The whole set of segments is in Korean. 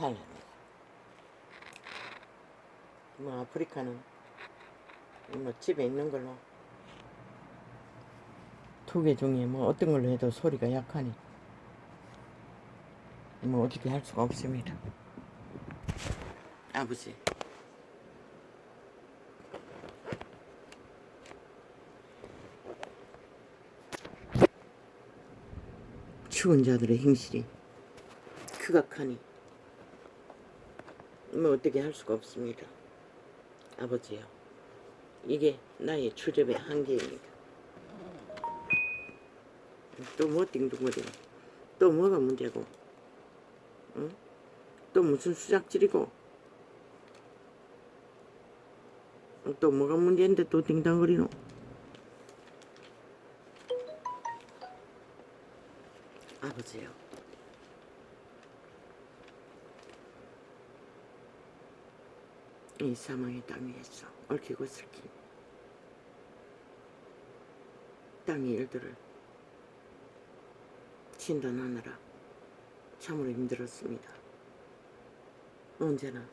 팔. 뭐 아프리카는 뭐 집에 있는 걸로 두 개 중에 뭐 어떤 걸로 해도 소리가 약하니 뭐 어떻게 할 수가 없습니다. 아버지. 추운 자들의 행실이 극악하니 뭐 어떻게 할 수가 없습니다. 아버지요. 이게 나의 출접의 한계입니다. 또 뭐 띵동거리고 또 뭐가 문제고 응? 또 무슨 수작질이고 또 뭐가 문제인데 또 띵당거리노. 아버지요. 이 사망의 땅 위에서 얽히고 설킨 땅의 일들을 진단하느라 참으로 힘들었습니다. 언제나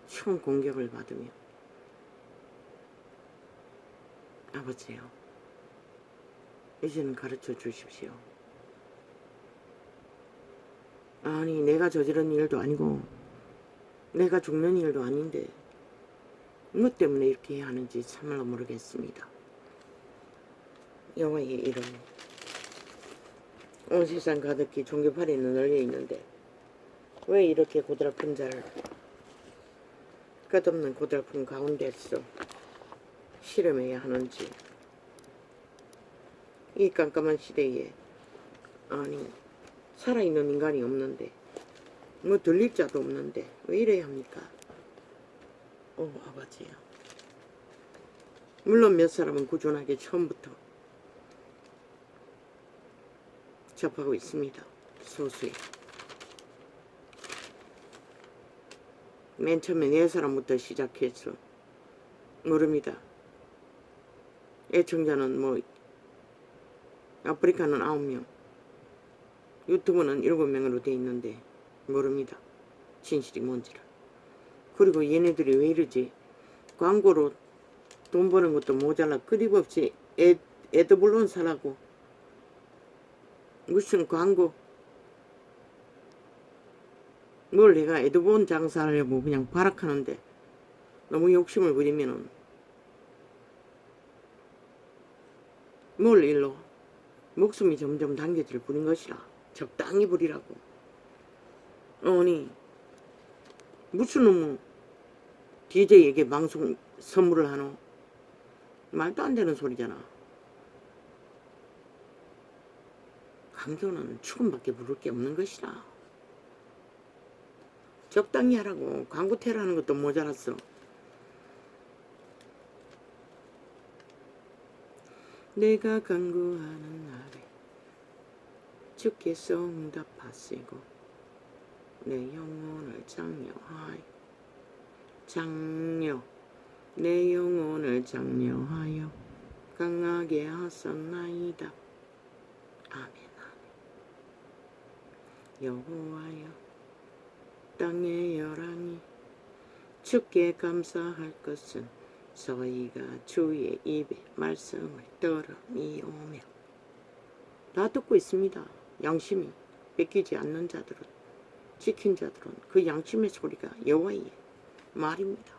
총 공격을 받으며 아버지요. 이제는 가르쳐 주십시오. 아니 내가 저지른 일도 아니고 내가 죽는 일도 아닌데 뭐 때문에 이렇게 해야 하는지 참말로 모르겠습니다. 여호와의 이름 온 세상 가득히 종교팔이는 널려 있는데 왜 이렇게 고달픈 자를 끝없는 고달픈 가운데서 실험해야 하는지 이 깜깜한 시대에 아니 살아있는 인간이 없는데 뭐 들릴 자도 없는데 왜 이래야 합니까? 아버지요. 물론 몇 사람은 꾸준하게 처음부터 접하고 있습니다. 소수의 맨 처음에 4사람부터 시작해서 모릅니다. 애청자는 뭐 아프리카는 9명 유튜브는 7명으로 돼 있는데 모릅니다. 진실이 뭔지를. 그리고 얘네들이 왜 이러지? 광고로 돈 버는 것도 모자라 끊임없이 애드블론 사라고 무슨 광고 뭘 내가 애드본 장사하려고 그냥 발악하는데 너무 욕심을 부리면은 뭘 일로 목숨이 점점 당겨질 뿐인 것이라 적당히 부리라고. 아니 무슨 놈은 DJ에게 방송 선물을 하노? 말도 안 되는 소리잖아. 강도는 죽음밖에 부를 게 없는 것이라. 적당히 하라고. 광고 테러하는 것도 모자랐어. 내가 간구하는 날에 주께서 응답하시고 내 영혼을 장려하여 내 영혼을 장려하여 강하게 하셨나이다. 아멘 아멘. 여호와여 땅의 열왕이 주께 감사할 것은 저희가 주의 입에 말씀을 들으미오며. 다 듣고 있습니다. 양심이 뺏기지 않는 자들은 지킨 자들은 그 양심의 소리가 여호와의 말입니다.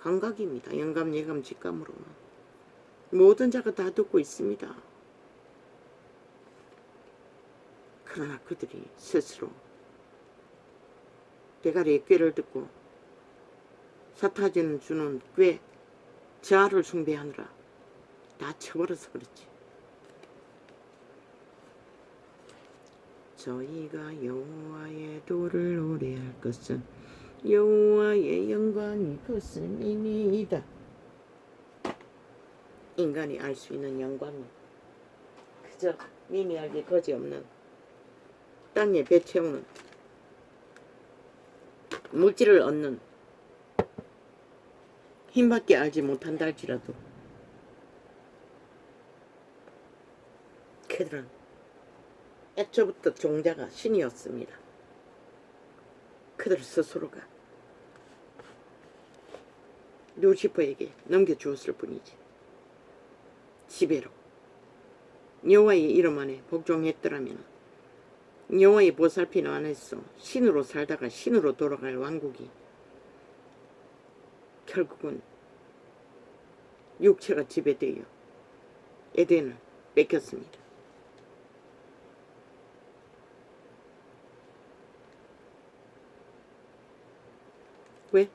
감각입니다. 영감 예감 직감으로는 모든 자가 다 듣고 있습니다. 그러나 그들이 스스로 대가리의 꾀를 듣고 사타진 주는 꾀 자아를 숭배하느라 다 쳐버려서 그렇지. 저희가 여호와의 도를 노래할 것은 여호와의 영광이 크심이니이다. 인간이 알 수 있는 영광은 그저 미미하게 거지없는 땅에 배 채우는 물질을 얻는 힘밖에 알지 못한다 할지라도 그들은 애초부터 종자가 신이었습니다. 그들 스스로가 루시퍼에게 넘겨주었을 뿐이지. 지배로 여호와의 이름 안에 복종했더라면 여호와의 보살핌 안에서 신으로 살다가 신으로 돌아갈 왕국이 결국은 육체가 지배되어 에덴을 뺏겼습니다. 왜?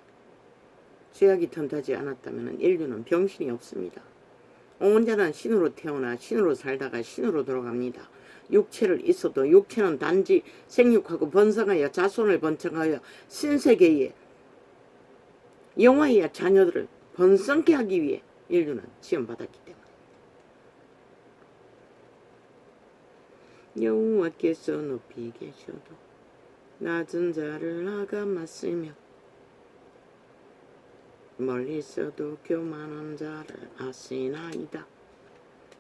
죄악이 턴다지 않았다면 인류는 병신이 없습니다. 온전한 신으로 태어나 신으로 살다가 신으로 돌아갑니다. 육체를 있어도 육체는 단지 생육하고 번성하여 자손을 번창하여 신세계에 영화의 자녀들을 번성케 하기 위해 인류는 지원받았기 때문에 여호와께서 높이 계셔도 낮은 자를 아가맞으며 멀리 있어도 교만한 자를 아시나이다.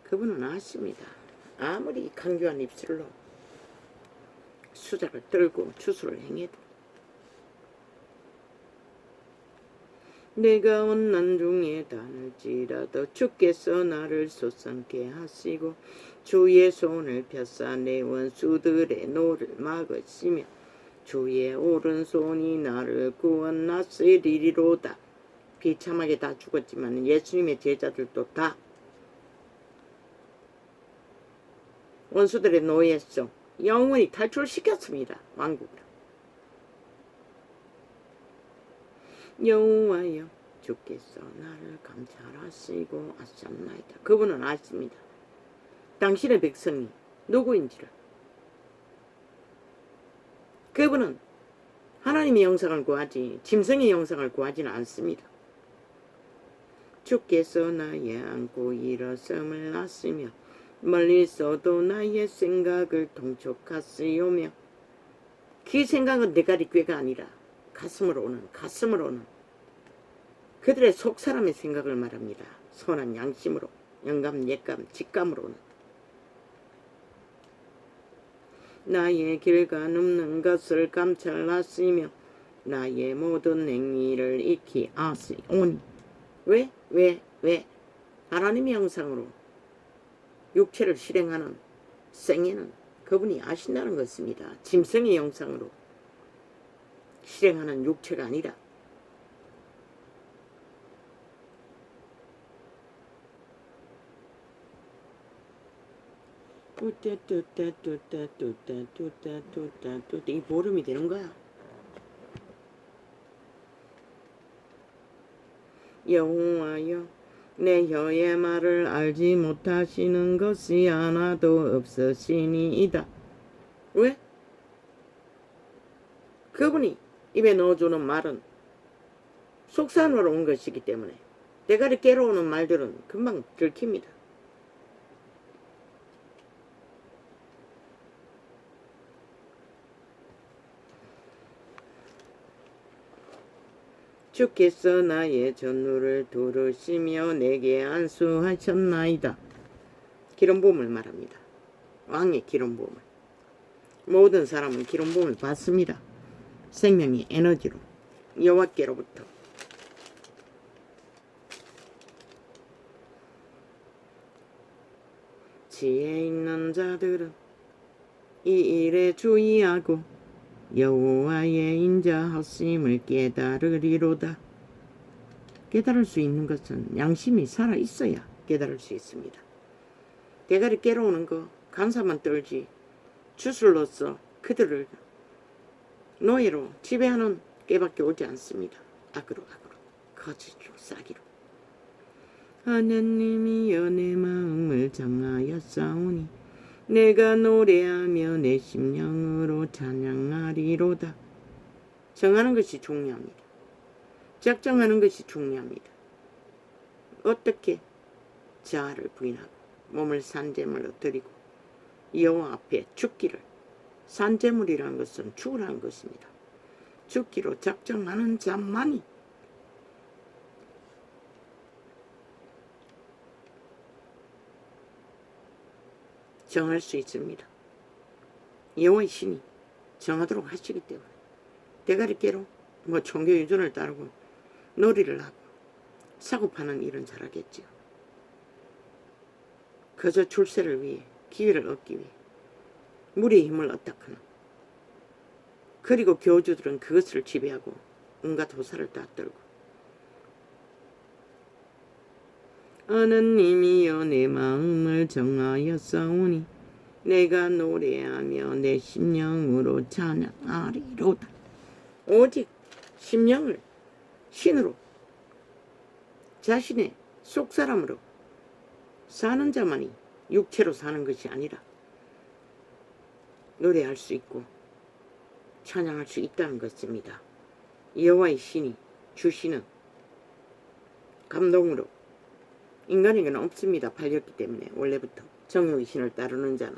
그분은 아십니다. 아무리 강교한 입술로 수작을 떨고 추수를 행해도 내가 원난 중에 다늘지라도 주께서 나를 솟상케 하시고 주의 손을 펴사 내 원수들의 노를 막으시며 주의 오른손이 나를 구원하시리로다. 비참하게 다 죽었지만 예수님의 제자들도 다 원수들의 노예에서 영원히 탈출시켰습니다. 왕국을. 여호와여 주께서 나를 감찰하시고 아셨나이다. 그분은 아십니다. 당신의 백성이 누구인지를. 그분은 하나님의 영상을 구하지 짐승의 영상을 구하지는 않습니다. 주께서 나의 안고 일어섬을 아시며 멀리서도 나의 생각을 통촉하시오며 그 생각은 대가리 꾀가 아니라 가슴으로 오는 그들의 속사람의 생각을 말합니다. 선한 양심으로 영감, 예감, 직감으로 오는 나의 길과 눕는 것을 감찰하시며 나의 모든 행위를 익히 아시오니 왜? 하나님의 형상으로 육체를 실행하는 생애는 그분이 아신다는 것입니다. 짐승의 형상으로 실행하는 육체가 아니라 이 보름이 되는 거야. 여호와여 내 혀의 말을 알지 못하시는 것이 하나도 없으시니이다. 왜? 그분이 입에 넣어주는 말은 속산으로 온 것이기 때문에 대가리 깨러 오는 말들은 금방 들킵니다. 주께서 나의 전누를 두르시며 내게 안수하셨나이다. 기름부음을 말합니다. 왕의 기름부음을. 모든 사람은 기름부음을 받습니다. 생명의 에너지로 여호와께로부터. 지혜 있는 자들은 이 일에 주의하고 여호와의 인자하심을 깨달으리로다. 깨달을 수 있는 것은 양심이 살아있어야 깨달을 수 있습니다. 대가리 깨러 오는 거 간사만 떨지 주술로서 그들을 노예로 지배하는 깨밖에 오지 않습니다. 악으로 거짓으로 싸기로. 하나님이여 내 마음을 정하였사오니 내가 노래하며 내 심령으로 찬양하리로다. 정하는 것이 중요합니다. 작정하는 것이 중요합니다. 어떻게? 자아를 부인하고 몸을 산제물로 드리고 여호와 앞에 죽기를. 산제물이라는 것은 죽으라는 것입니다. 죽기로 작정하는 자만이 정할 수 있습니다. 여호와의 신이 정하도록 하시기 때문에 대가리 깨로 뭐 종교 유전을 따르고 놀이를 하고 사고 파는 일은 잘하겠지요. 그저 출세를 위해 기회를 얻기 위해 무리의 힘을 얻다카는 그리고 교주들은 그것을 지배하고 온갖 도사를 다 떨고 하느님이여 내 마음을 정하였사오니 내가 노래하며 내 심령으로 찬양하리로다. 오직 심령을 신으로 자신의 속사람으로 사는 자만이 육체로 사는 것이 아니라 노래할 수 있고 찬양할 수 있다는 것입니다. 여호와의 신이 주시는 감동으로 인간에게는 없습니다. 팔렸기 때문에 원래부터 정욕의 신을 따르는 자는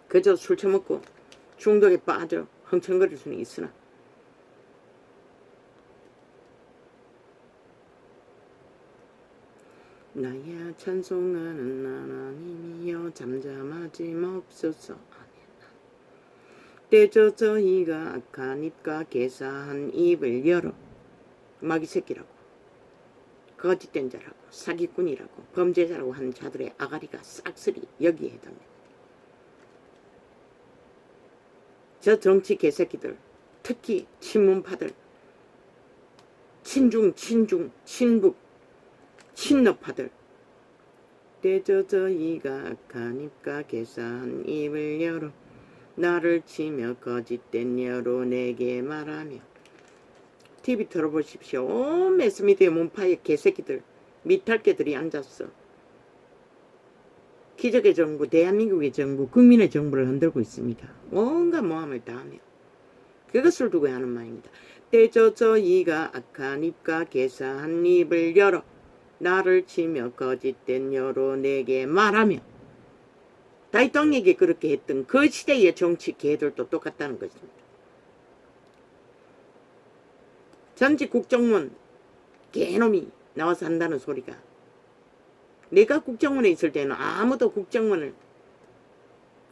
그저 술 처먹고 중독에 빠져 흥청거릴 수는 있으나 나야 찬송하는 하나님이여 잠잠하지 맙소서. 때저 저희가 악한 입과 개사한 입을 열어 마귀새끼라고 거짓된 자라고 사기꾼이라고 범죄자라고 하는 자들의 아가리가 싹쓸이 여기에 해당됩니다. 저 정치 개새끼들, 특히 친문파들, 친중, 친북, 친러파들, 때저 저희가 악한 입과 개사한 입을 열어 나를 치며 거짓된 여로 내게 말하며. TV 들어보십시오. 온 매스미디어 문파의 개새끼들, 미탈개들이 앉았어. 기적의 정부, 대한민국의 정부, 국민의 정부를 흔들고 있습니다. 온갖 모함을 다하며 그것을 두고 하는 말입니다. 때저 저희가 악한 입과 개사한 입을 열어 나를 치며 거짓된 여로 내게 말하며. 다이통에게 그렇게 했던 그 시대의 정치 개들도 똑같다는 것입니다. 전직 국정원 개놈이 나와서 한다는 소리가 내가 국정원에 있을 때는 아무도 국정원을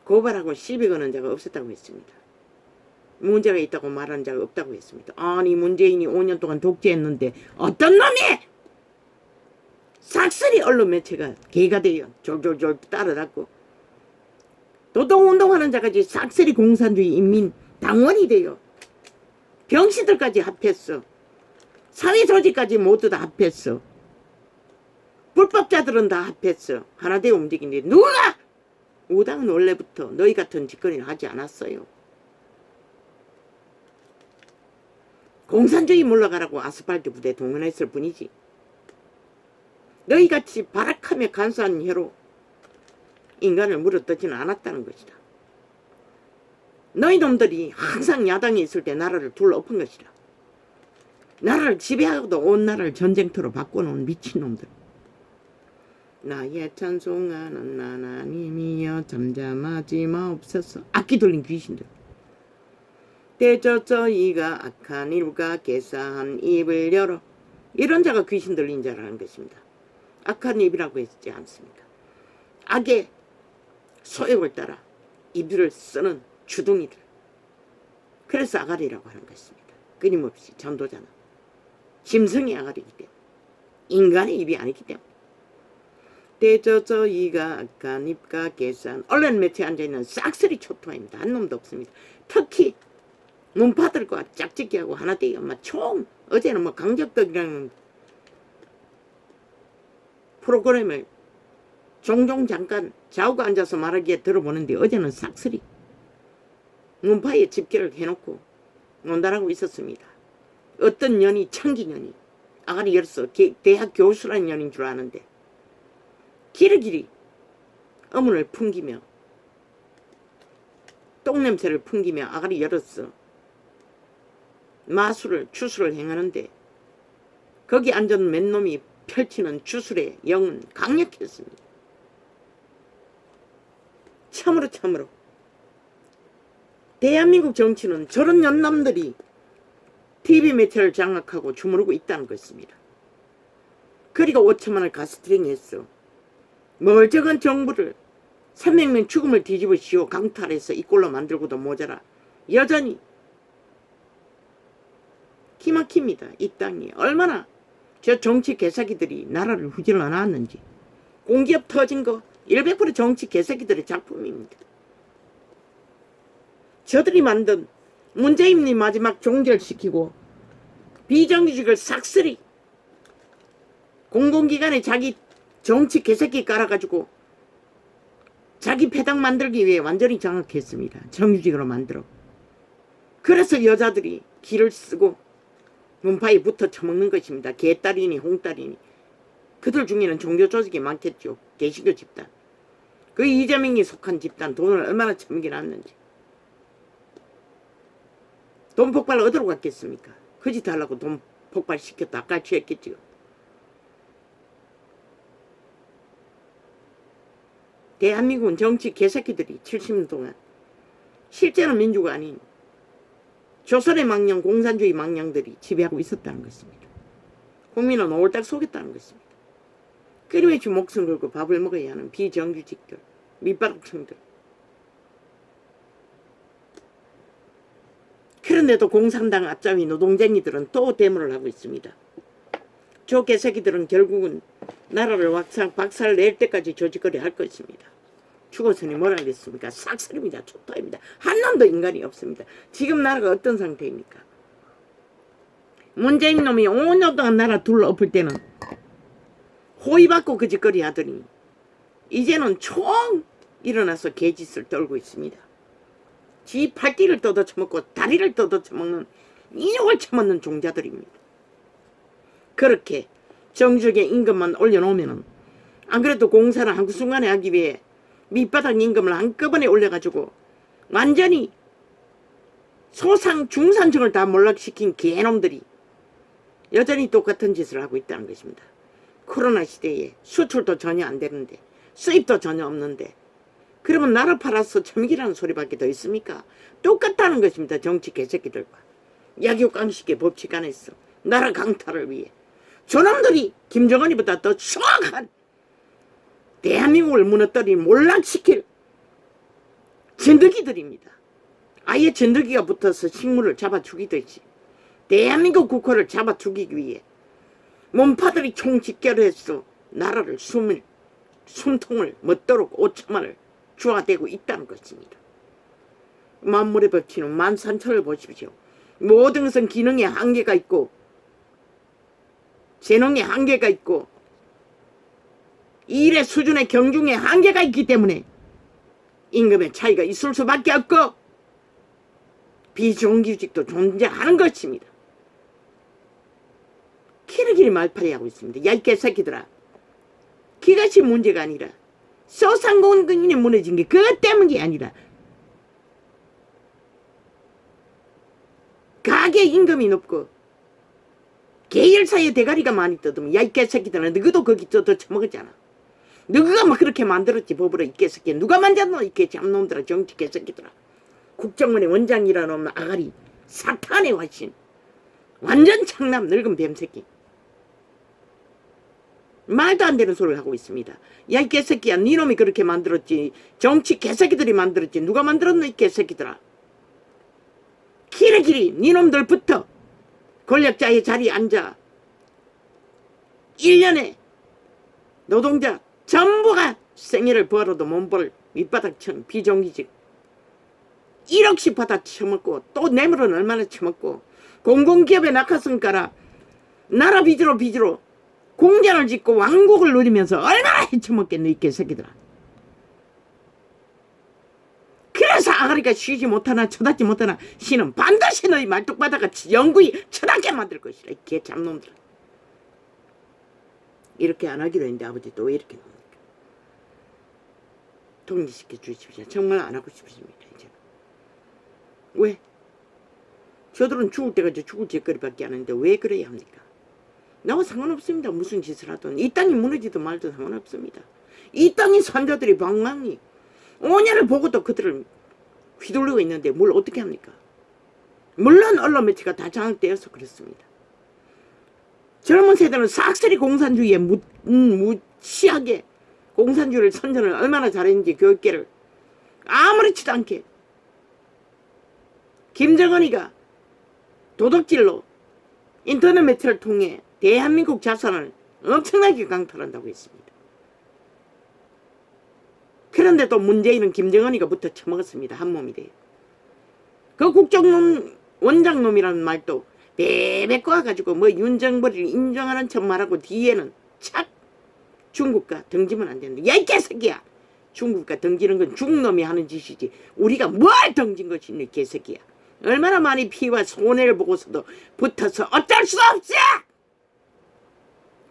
고발하고 시비 거는 자가 없었다고 했습니다. 문제가 있다고 말하는 자가 없다고 했습니다. 아니 문재인이 5년 동안 독재했는데 어떤 놈이 싹쓸이 언론 매체가 개가 되어 졸졸졸 따라잡고 노동운동하는 자까지 싹쓸이 공산주의 인민당원이 되어 병신들까지 합했어. 사회조직까지 모두 다 합했어. 불법자들은 다 합했어. 하나 되어 움직이는데 누가? 우당은 원래부터 너희 같은 짓거리를 하지 않았어요. 공산주의 물러가라고 아스팔트 부대 동원했을 뿐이지. 너희같이 발악하며 간사한 혀로 인간을 물어뜯지는 않았다는 것이다. 너희 놈들이 항상 야당에 있을 때 나라를 둘러엎은 것이다. 나라를 지배하고도 온 나라를 전쟁터로 바꿔놓은 미친놈들. 나의 찬송하는 하나님이여 잠잠하지 마옵소서. 악기 들린 귀신들. 때저 저희가 악한 입과 개사한 입을 열어. 이런 자가 귀신 들린 자라는 것입니다. 악한 입이라고 했지 않습니까? 악의 소욕을 따라 입을 쓰는 주둥이들. 그래서 아가리라고 하는 것입니다. 끊임없이 전도자는 짐승의 아가리이기 때문에 인간의 입이 아니기 때문에. 때저 저희가 악한 입과 개사한 언론 매체에 앉아있는 싹쓸이 초토화입니다. 한 놈도 없습니다. 특히 문파들과 짝짓기하고 하나 되어 총 어제는 강적덕이라는 프로그램을 종종 잠깐 좌우가 앉아서 말하기에 들어보는데 어제는 싹쓸이 문파에 집계를 해놓고 논단하고 있었습니다. 어떤 년이 청기년이 아가리 열어서 대학 교수라는 년인 줄 아는데 기르기리 어문을 풍기며 똥냄새를 풍기며 아가리 열었어. 마술을 추술을 행하는데 거기 앉은 맨 놈이 펼치는 주술의 영은 강력했습니다. 참으로 대한민국 정치는 저런 연남들이 TV 매체를 장악하고 주무르고 있다는 것입니다. 그리고 5천만을 가스트링 했어. 멀쩡한 정부를 300명 죽음을 뒤집으시오. 강탈해서 이 꼴로 만들고도 모자라. 여전히 기막힙니다. 이 땅이 얼마나 저 정치 개새끼들이 나라를 후질러 놨는지. 공기업 터진 거 100% 정치 개새끼들의 작품입니다. 저들이 만든 문재인이 마지막 종결시키고 비정규직을 싹쓸이 공공기관에 자기 정치 개새끼 깔아가지고 자기 패당 만들기 위해 완전히 장악했습니다. 정규직으로 만들어. 그래서 여자들이 기를 쓰고 문파에 붙어 처먹는 것입니다. 개딸이니 홍딸이니. 그들 중에는 종교 조직이 많겠죠. 개신교 집단. 그 이재명이 속한 집단 돈을 얼마나 처먹이 났는지. 돈 폭발 어디로 갔겠습니까? 그 짓 하려고 돈 폭발시켰다. 아까 취했겠지요. 대한민국은 정치 개새끼들이 70년 동안 실제는 민주가 아닌 조선의 망령, 공산주의 망령들이 지배하고 있었다는 것입니다. 국민은 옳딱 속였다는 것입니다. 끊임없이 목숨 걸고 밥을 먹어야 하는 비정규직들, 밑바닥층들. 그런데도 공산당 앞잡이 노동쟁이들은 또 데모를 하고 있습니다. 저 개새끼들은 결국은 나라를 박살 낼 때까지 조직거리 할 것입니다. 죽어서니 뭐라 하겠습니까? 싹쓸입니다. 초토입니다. 한 놈도 인간이 없습니다. 지금 나라가 어떤 상태입니까? 문재인 놈이 5년 동안 나라 둘러엎을 때는 호의받고 그 짓거리 하더니 이제는 총 일어나서 개짓을 떨고 있습니다. 지 팔띠를 뜯어쳐먹고 다리를 뜯어쳐먹는 인욕을 처먹는 종자들입니다. 그렇게 정주의 임금만 올려놓으면은 안 그래도 공사를 한순간에 하기 위해 밑바닥 임금을 한꺼번에 올려가지고 완전히 소상 중산층을 다 몰락시킨 개놈들이 여전히 똑같은 짓을 하고 있다는 것입니다. 코로나 시대에 수출도 전혀 안 되는데 수입도 전혀 없는데 그러면 나라 팔아서 처먹이라는 소리밖에 더 있습니까? 똑같다는 것입니다. 정치 개새끼들과 약육강식의 법칙 안에서 나라 강탈을 위해 저놈들이 김정은이보다 더 추악한 대한민국을 무너뜨린 몰락시킬 진드기들입니다. 아예 진드기가 붙어서 식물을 잡아 죽이듯이 대한민국 국호를 잡아 죽이기 위해 몸파들이 총집결해서 나라를 숨통을 멎도록 5천만을 주화되고 있다는 것입니다. 만물의 법칙은 만산천을 보십시오. 모든 것은 기능의 한계가 있고 재능의 한계가 있고 일의 수준의 경중의 한계가 있기 때문에 임금의 차이가 있을 수밖에 없고 비정규직도 존재하는 것입니다. 키르기리 말팔이 하고 있습니다. 야 이 개새끼들아. 그것이 문제가 아니라 소상공인이 무너진 게 그것 때문이 아니라 가게 임금이 높고 계열사의 대가리가 많이 뜯으면 야 이 개새끼들아 너희도 거기 뜯어쳐먹었잖아. 너희가 막 그렇게 만들었지 법으로 이 개새끼. 누가 만졌노 이 개잡놈들아 정치 개새끼들아. 국정원의 원장이라는 아가리 사탄의 화신 완전 창남 늙은 뱀새끼. 말도 안 되는 소리를 하고 있습니다. 야 이 개새끼야 네 놈이 그렇게 만들었지. 정치 개새끼들이 만들었지. 누가 만들었노 이 개새끼들아. 길이길이 네 놈들부터 권력자의 자리에 앉아 1년에 노동자 전부가 생애를 벌어도 못 벌 밑바닥층 비정규직 1억씩 받아 처먹고 또 뇌물은 얼마나 처먹고 공공기업에 낙하산 깔아 나라 빚으로 공장을 짓고 왕국을 누리면서 얼마나 헤쳐먹겠네 이 개새끼들아. 그래서 아가리가 쉬지 못하나 쳐닫지 못하나 신은 반드시 너희 말뚝바다가 영구히 쳐닫게 만들 것이라 이 개잡놈들아. 이렇게 안 하기로 했는데 아버지 또 왜 이렇게 놈니까. 독립시켜 주십시오. 정말 안 하고 싶습니다. 이제 왜? 저들은 죽을 때까지 죽을 짓거리밖에 안 하는데 왜 그래야 합니까? 나와 상관없습니다. 무슨 짓을 하든 이 땅이 무너지든 말든 상관없습니다. 이 땅의 산자들이 방망이 5년을 보고도 그들을 휘둘리고 있는데 뭘 어떻게 합니까? 물론 언론 매체가 다 장악되어서 그렇습니다. 젊은 세대는 싹쓸이 공산주의에 무시하게 공산주의를 선전을 얼마나 잘했는지 교육계를 아무렇지도 않게 김정은이가 도둑질로 인터넷 매체를 통해 대한민국 자산을 엄청나게 강탈한다고 했습니다. 그런데 또 문재인은 김정은이가 붙어 처먹었습니다. 한 몸이 돼요. 그 국정농 원장놈이라는 말도 베베 꼬아가지고 뭐 윤정벌이를 인정하는 척 말하고 뒤에는 착 중국과 등지면 안 된다. 야 이 개새끼야. 중국과 등지는 건 중놈이 하는 짓이지 우리가 뭘 등진 것이니 이 개새끼야. 얼마나 많이 피와 손해를 보고서도 붙어서 어쩔 수 없어.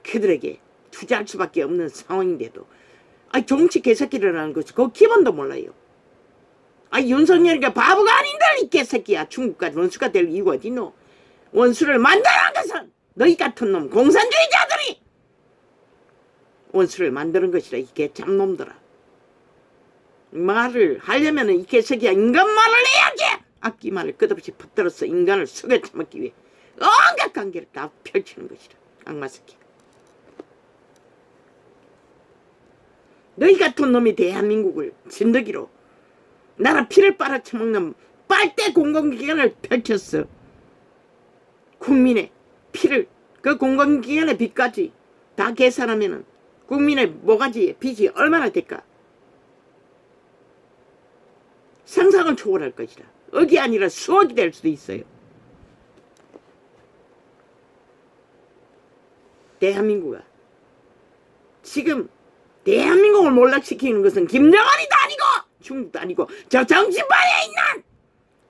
그들에게 투자할 수밖에 없는 상황인데도 정치 개새끼라는 것이 그 기본도 몰라요. 윤석열이가 바보가 아닌들 이 개새끼야. 중국과 원수가 될 이유가 어디노. 원수를 만들어낸 것은 너희 같은 놈 공산주의자들이 원수를 만드는 것이라 이 개참놈들아. 말을 하려면 이 개새끼야 인간 말을 해야지. 악기 말을 끝없이 퍼뜨려서 인간을 속여 처먹기 위해 온갖 관계를 다 펼치는 것이라. 악마 새끼. 너희 같은 놈이 대한민국을 진드기로 나라 피를 빨아쳐먹는 빨대 공공기관을 펼쳤어. 국민의 피를 그 공공기관의 빚까지 다 계산하면은 국민의 모가지의 빚이 얼마나 될까? 상상을 초월할 것이다. 억이 아니라 수억이 될 수도 있어요. 대한민국아 지금 대한민국을 몰락시키는 것은 김정은이도 아니고 중국도 아니고 저 정치판에 있는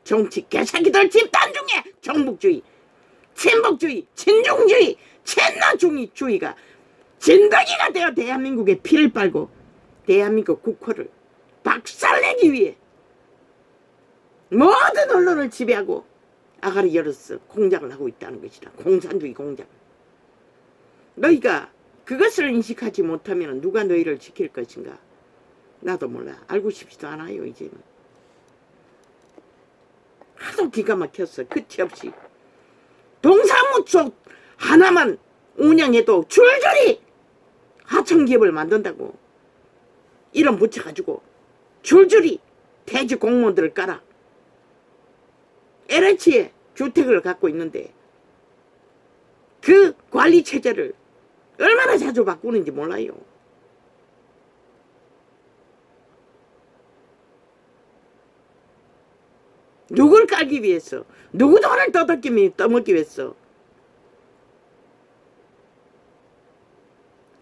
정치 개새끼들 집단 중에 정북주의, 친북주의, 친중주의, 친노중의주의가 진드기가 되어 대한민국의 피를 빨고 대한민국 국호를 박살내기 위해 모든 언론을 지배하고 아가리 열어서 공작을 하고 있다는 것이다. 공산주의 공작. 너희가 그것을 인식하지 못하면 누가 너희를 지킬 것인가? 나도 몰라. 알고 싶지도 않아요 이제는. 하도 기가 막혔어. 끝이 없이. 동사무소 하나만 운영해도 줄줄이 하청기업을 만든다고 이름 붙여가지고 줄줄이 퇴직 공무원들을 깔아. LH에 주택을 갖고 있는데 그 관리체제를 얼마나 자주 바꾸는지 몰라요. 누굴 깔기 위해서, 누구 돈을 떠먹기 위해서.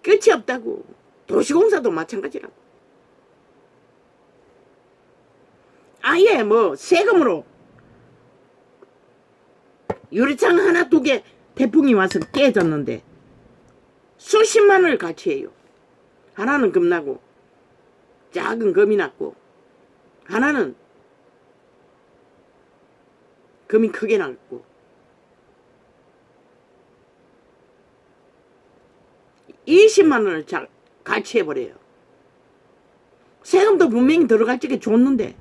끝이 없다고. 도시공사도 마찬가지라고. 아예 뭐 세금으로 유리창 하나 두 개 태풍이 와서 깨졌는데 수십만 원을 가치해요. 하나는 금나고 작은 금이 났고 하나는 금이 크게 났고 20만 원을 가치해버려요. 세금도 분명히 들어갈 적에 줬는데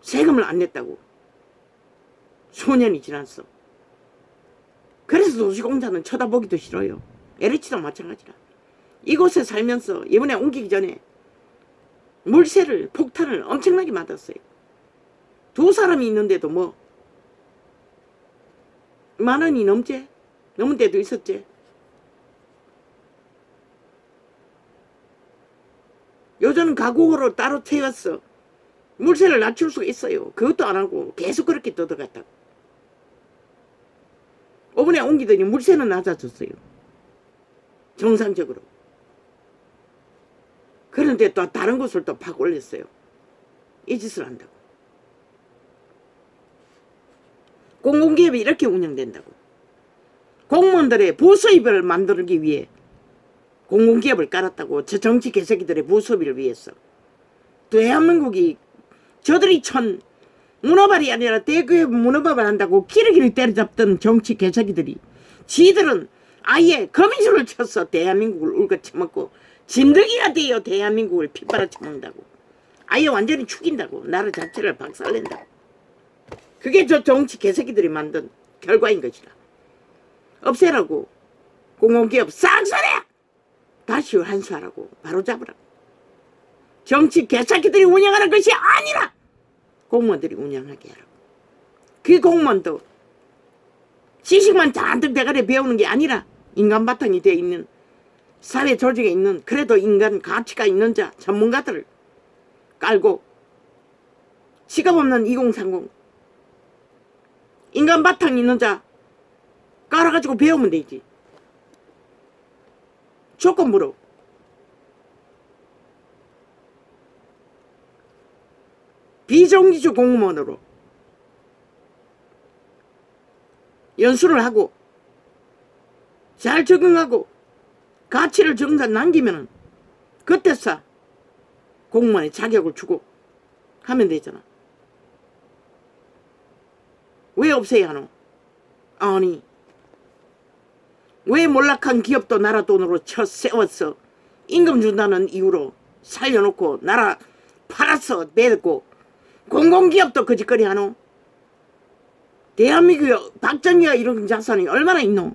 세금을 안 냈다고. 소년이 지났어. 그래서 도시공사는 쳐다보기도 싫어요. LH도 마찬가지라. 이곳에 살면서 이번에 옮기기 전에 물세를 폭탄을 엄청나게 맞았어요. 두 사람이 있는데도 뭐 10,000원이 넘지? 넘은 데도 있었지. 요즘 가구로 따로 태웠어. 물세를 낮출 수가 있어요. 그것도 안 하고 계속 그렇게 뜯어갔다고. 이번에 옮기더니 물세는 낮아졌어요. 정상적으로. 그런데 또 다른 곳을 또 팍 올렸어요. 이 짓을 한다고. 공공기업이 이렇게 운영된다고. 공무원들의 부수입을 만들기 위해 공공기업을 깔았다고. 저 정치 개새끼들의 부수입을 위해서. 대한민국이 저들이 천 문어발이 아니라 대구에 문어발을 한다고 기러기를 때려잡던 정치 개새끼들이 지들은 아예 거미줄을 쳐서 대한민국을 울거쳐먹고 진드기가 되어 대한민국을 핏바라쳐먹는다고. 아예 완전히 죽인다고. 나라 자체를 박살낸다고. 그게 저 정치 개새끼들이 만든 결과인 것이다. 없애라고. 공공기업 싹 써내! 다시 환수하라고 바로잡으라. 정치 개새끼들이 운영하는 것이 아니라 공무원들이 운영하게 하라고. 그 공무원도 지식만 잔뜩 대가리에 배우는 게 아니라 인간 바탕이 되어 있는 사회 조직에 있는 그래도 인간 가치가 있는 자 전문가들을 깔고 직업 없는 2030 인간 바탕이 있는 자 깔아가지고 배우면 되지. 조건부로. 비정규직 공무원으로 연수를 하고 잘 적응하고 가치를 정산 남기면은 그때서 공무원의 자격을 주고 하면 되잖아. 왜 없애야 하노? 아니 왜 몰락한 기업도 나라 돈으로 쳐 세워서 임금 준다는 이유로 살려놓고 나라 팔아서 내고 공공기업도 거짓거리 하노? 대한민국 박정희가 이런 자산이 얼마나 있노?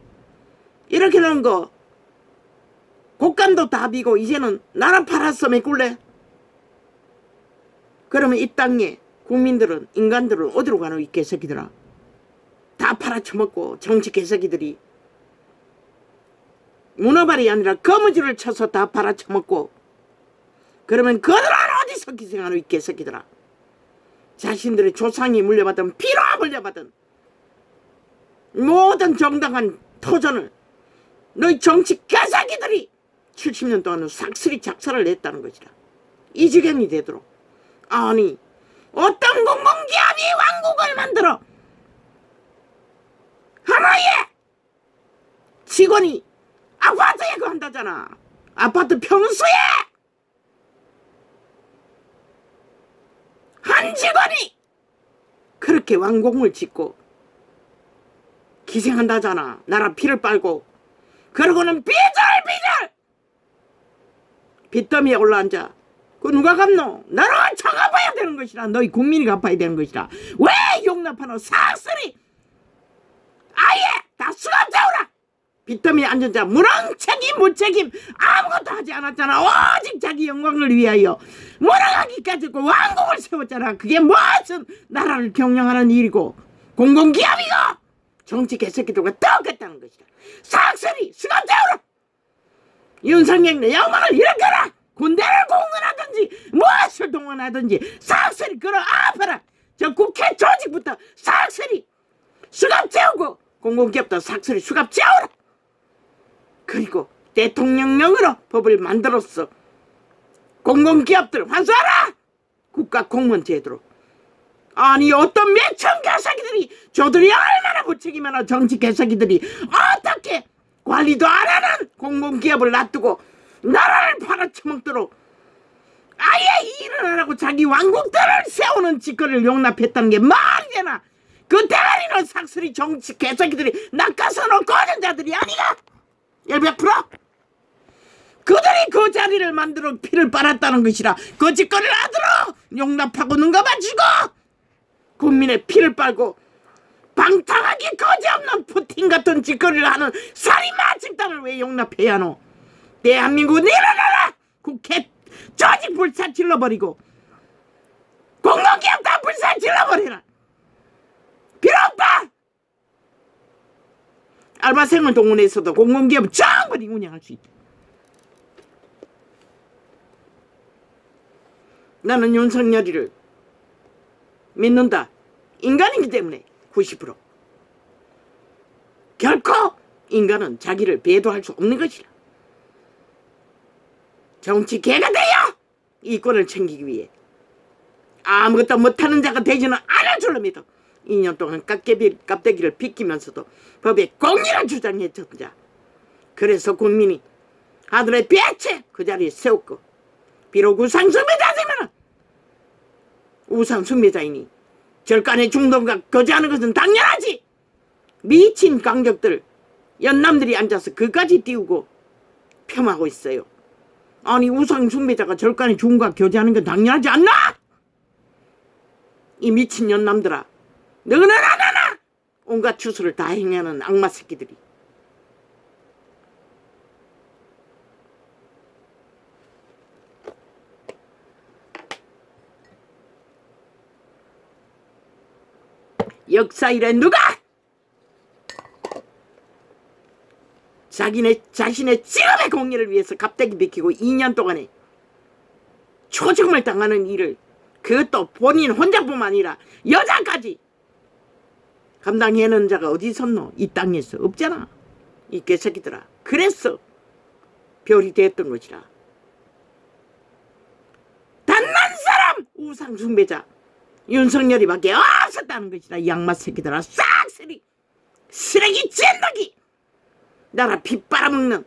이렇게 하는 거 곡간도 다 비고 이제는 나라 팔아서 메꿀래? 그러면 이 땅에 국민들은 인간들은 어디로 가노? 이 개새끼들아. 다 팔아쳐먹고 정치 개새끼들이 문어발이 아니라 거무줄을 쳐서 다 팔아쳐먹고 그러면 그들은 어디서 기생하노? 이 개새끼들아. 자신들의 조상이 물려받은 피로 물려받은 모든 정당한 토전을 너희 정치 개새끼들이 70년 동안 삭슬이 작살을 냈다는 것이라. 이 지경이 되도록. 아니 어떤 공공기업이 왕국을 만들어 하나의 직원이 아파트에 그 한다잖아. 아파트 평수에 한 직원이 그렇게 왕궁을 짓고 기생한다잖아. 나라 피를 빨고. 그러고는 비절비절 빚더미에 올라앉아. 그 누가 갚노? 너는 갚아야 되는 것이라. 너희 국민이 갚아야 되는 것이라. 왜 용납하노? 삭슬이 아예 다 수갑 잡으라. 빚더미에 앉은 자 무능 책임 무책임 아무것도 하지 않았잖아. 오직 자기 영광을 위하여 무능하기까지 그 왕국을 세웠잖아. 그게 무슨 나라를 경영하는 일이고 공공기업이고 정치 개새끼들과 똑같다는 것이다. 삭슬이 수갑 잡으라. 윤석열의 영광을 일으켜라. 군대를 공헌하든지 무엇을 동원하든지 삭슬이 끌어 아파라. 저 국회 조직부터 삭슬이 수갑 채우고 공공기업도 삭슬이 수갑 채우라. 그리고 대통령령으로 법을 만들었어. 공공기업들 환수하라. 국가 공무원 제도로. 아니 어떤 매천 개새끼들이 저들이 얼마나 무책임하나 정치 개새끼들이 어떻게 관리도 안 하는 공공기업을 놔두고 나라를 팔아쳐먹도록 아예 일을 안 하고 자기 왕국들을 세우는 짓거리를 용납했다는 게 말이 되나? 그 대가리는 삭슬이 정치 개새끼들이 낚아서 놓고 오는 자들이 아니가? 100%? 그들이 그 자리를 만들어 피를 빨았다는 것이라. 그 짓거리를 하도록 용납하고 눈 감아주고 국민의 피를 빨고 방탕하게 거지없는 푸틴 같은 짓거리를 하는 살인마 집단을 왜 용납해야 하노? 대한민국은 일어나라. 국회 조직 불사질러버리고 공공기업 다 불사질러버리라. 필요 없다. 알바생을 동원해서도 공공기업 전부 운영할 수 있다. 나는 윤석열이를 믿는다. 인간이기 때문에 90%. 결코 인간은 자기를 배도할 수 없는 것이라. 정치 개가 되어 이권을 챙기기 위해 아무것도 못하는 자가 되지는 않을 줄로 믿어 2년 동안 깍대기를 비끼면서도 법의 공의를 주장했던 자. 그래서 국민이 하늘의 빛에 그 자리에 세웠고 비록 우상숭배자지만 우상숭배자이니 절간의 중동과 거주하는 것은 당연하지. 미친 강적들 연남들이 앉아서 그까지 띄우고 폄하하고 있어요. 아니 우상숭배자가 절간의 중과 교제하는 건 당연하지 않나? 이 미친 연남들아, 너는 안 하나? 온갖 추수를 다 행하는 악마 새끼들이. 역사 이래 누가 자신의 직업의 공리를 위해서 갑자기 비키고 2년 동안에 초중을 당하는 일을 그것도 본인 혼자뿐만 아니라 여자까지 감당해내는 자가 어디 있었노? 이 땅에서 없잖아. 이 개새끼들아. 그래서 별이 됐던 것이라. 단 한 사람 우상 숭배자 윤석열이 밖에 없었다는 것이라. 이 양마 새끼들아. 싹쓸이 쓰레기 찐덕이 나라 피 빨아먹는.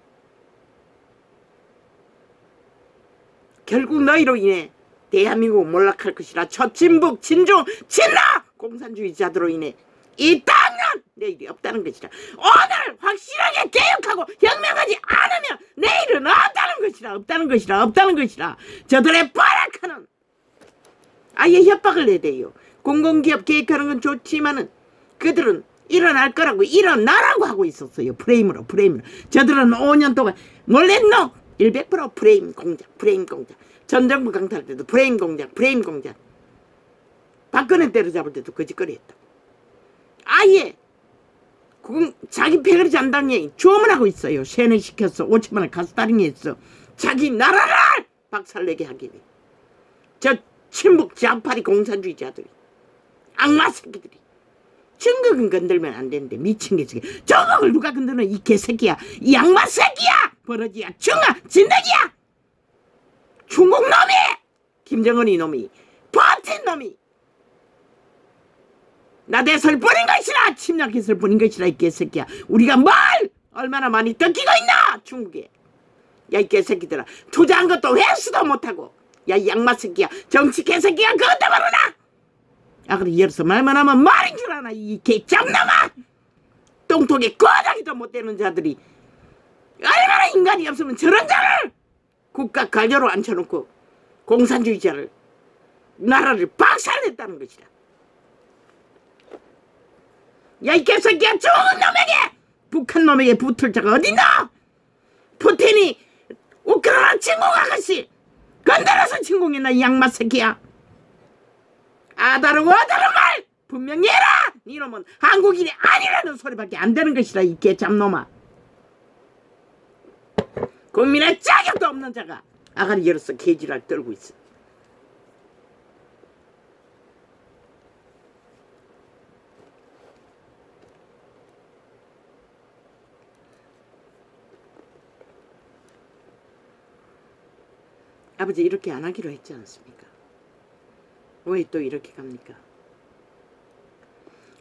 결국 너희로 인해 대한민국 몰락할 것이라. 초친북 진중 진라 공산주의자들로 인해 이 땅은 내일이 없다는 것이라. 오늘 확실하게 개혁하고 혁명하지 않으면 내일은 없다는 것이라. 없다는 것이라. 없다는 것이라. 저들의 발악하는 아예 협박을 해대요. 공공기업 계획하는 건 좋지만은 그들은 일어날 거라고 일어나라고 하고 있었어요. 프레임으로. 저들은 5년 동안 뭘 했노? 100% 프레임 공작. 전 정부 강탈할 때도 프레임 공작. 박근혜 때려잡을 때도 거짓거리 했다. 아예 자기 패거리 잔당에 주문하고 있어요. 세뇌시켰어. 5천만 원 가스다링 했어. 자기 나라를 박살내게 하기 위해. 저 친북 좌파리 공산주의자들이 악마 새끼들이 증거금 건들면 안 되는데 미친 개새끼. 저거를 누가 건드는 이 개새끼야. 이 양마 새끼야. 버러지야. 중아 진덕이야. 중국 놈이 김정은이 놈이 버틴 놈이 나대설 뿐인 것이라. 침략했을 뿐인 것이라. 이 개새끼야. 우리가 뭘 얼마나 많이 뜯기고 있나 중국에. 야 이 개새끼들아. 투자한 것도 회수도 못하고. 야 이 양마 새끼야. 정치 개새끼야. 그것도 모르나. 아 그래 열어서 말만 하면 말인 줄 아나. 이 개짱놈아. 똥통에 꼬다기도 못 되는 자들이 얼마나 인간이 없으면 저런 자를 국가 관료로 앉혀놓고 공산주의자를 나라를 박살냈다는 것이다. 야 이 개새끼야. 좋은 놈에게 북한 놈에게 붙을 자가 어딨나. 푸틴이 우크라이나 침공하겠지. 건드려서 침공했나 이 양마 새끼야. 아다르고 어다른 말 분명히 해라. 이놈은 한국인이 아니라는 소리밖에 안 되는 것이라. 이 개잡놈아. 국민의 자격도 없는 자가 아가리 열어서 개지랄 떨고 있어. 아버지 이렇게 안 하기로 했지 않습니까? 왜 또 이렇게 갑니까?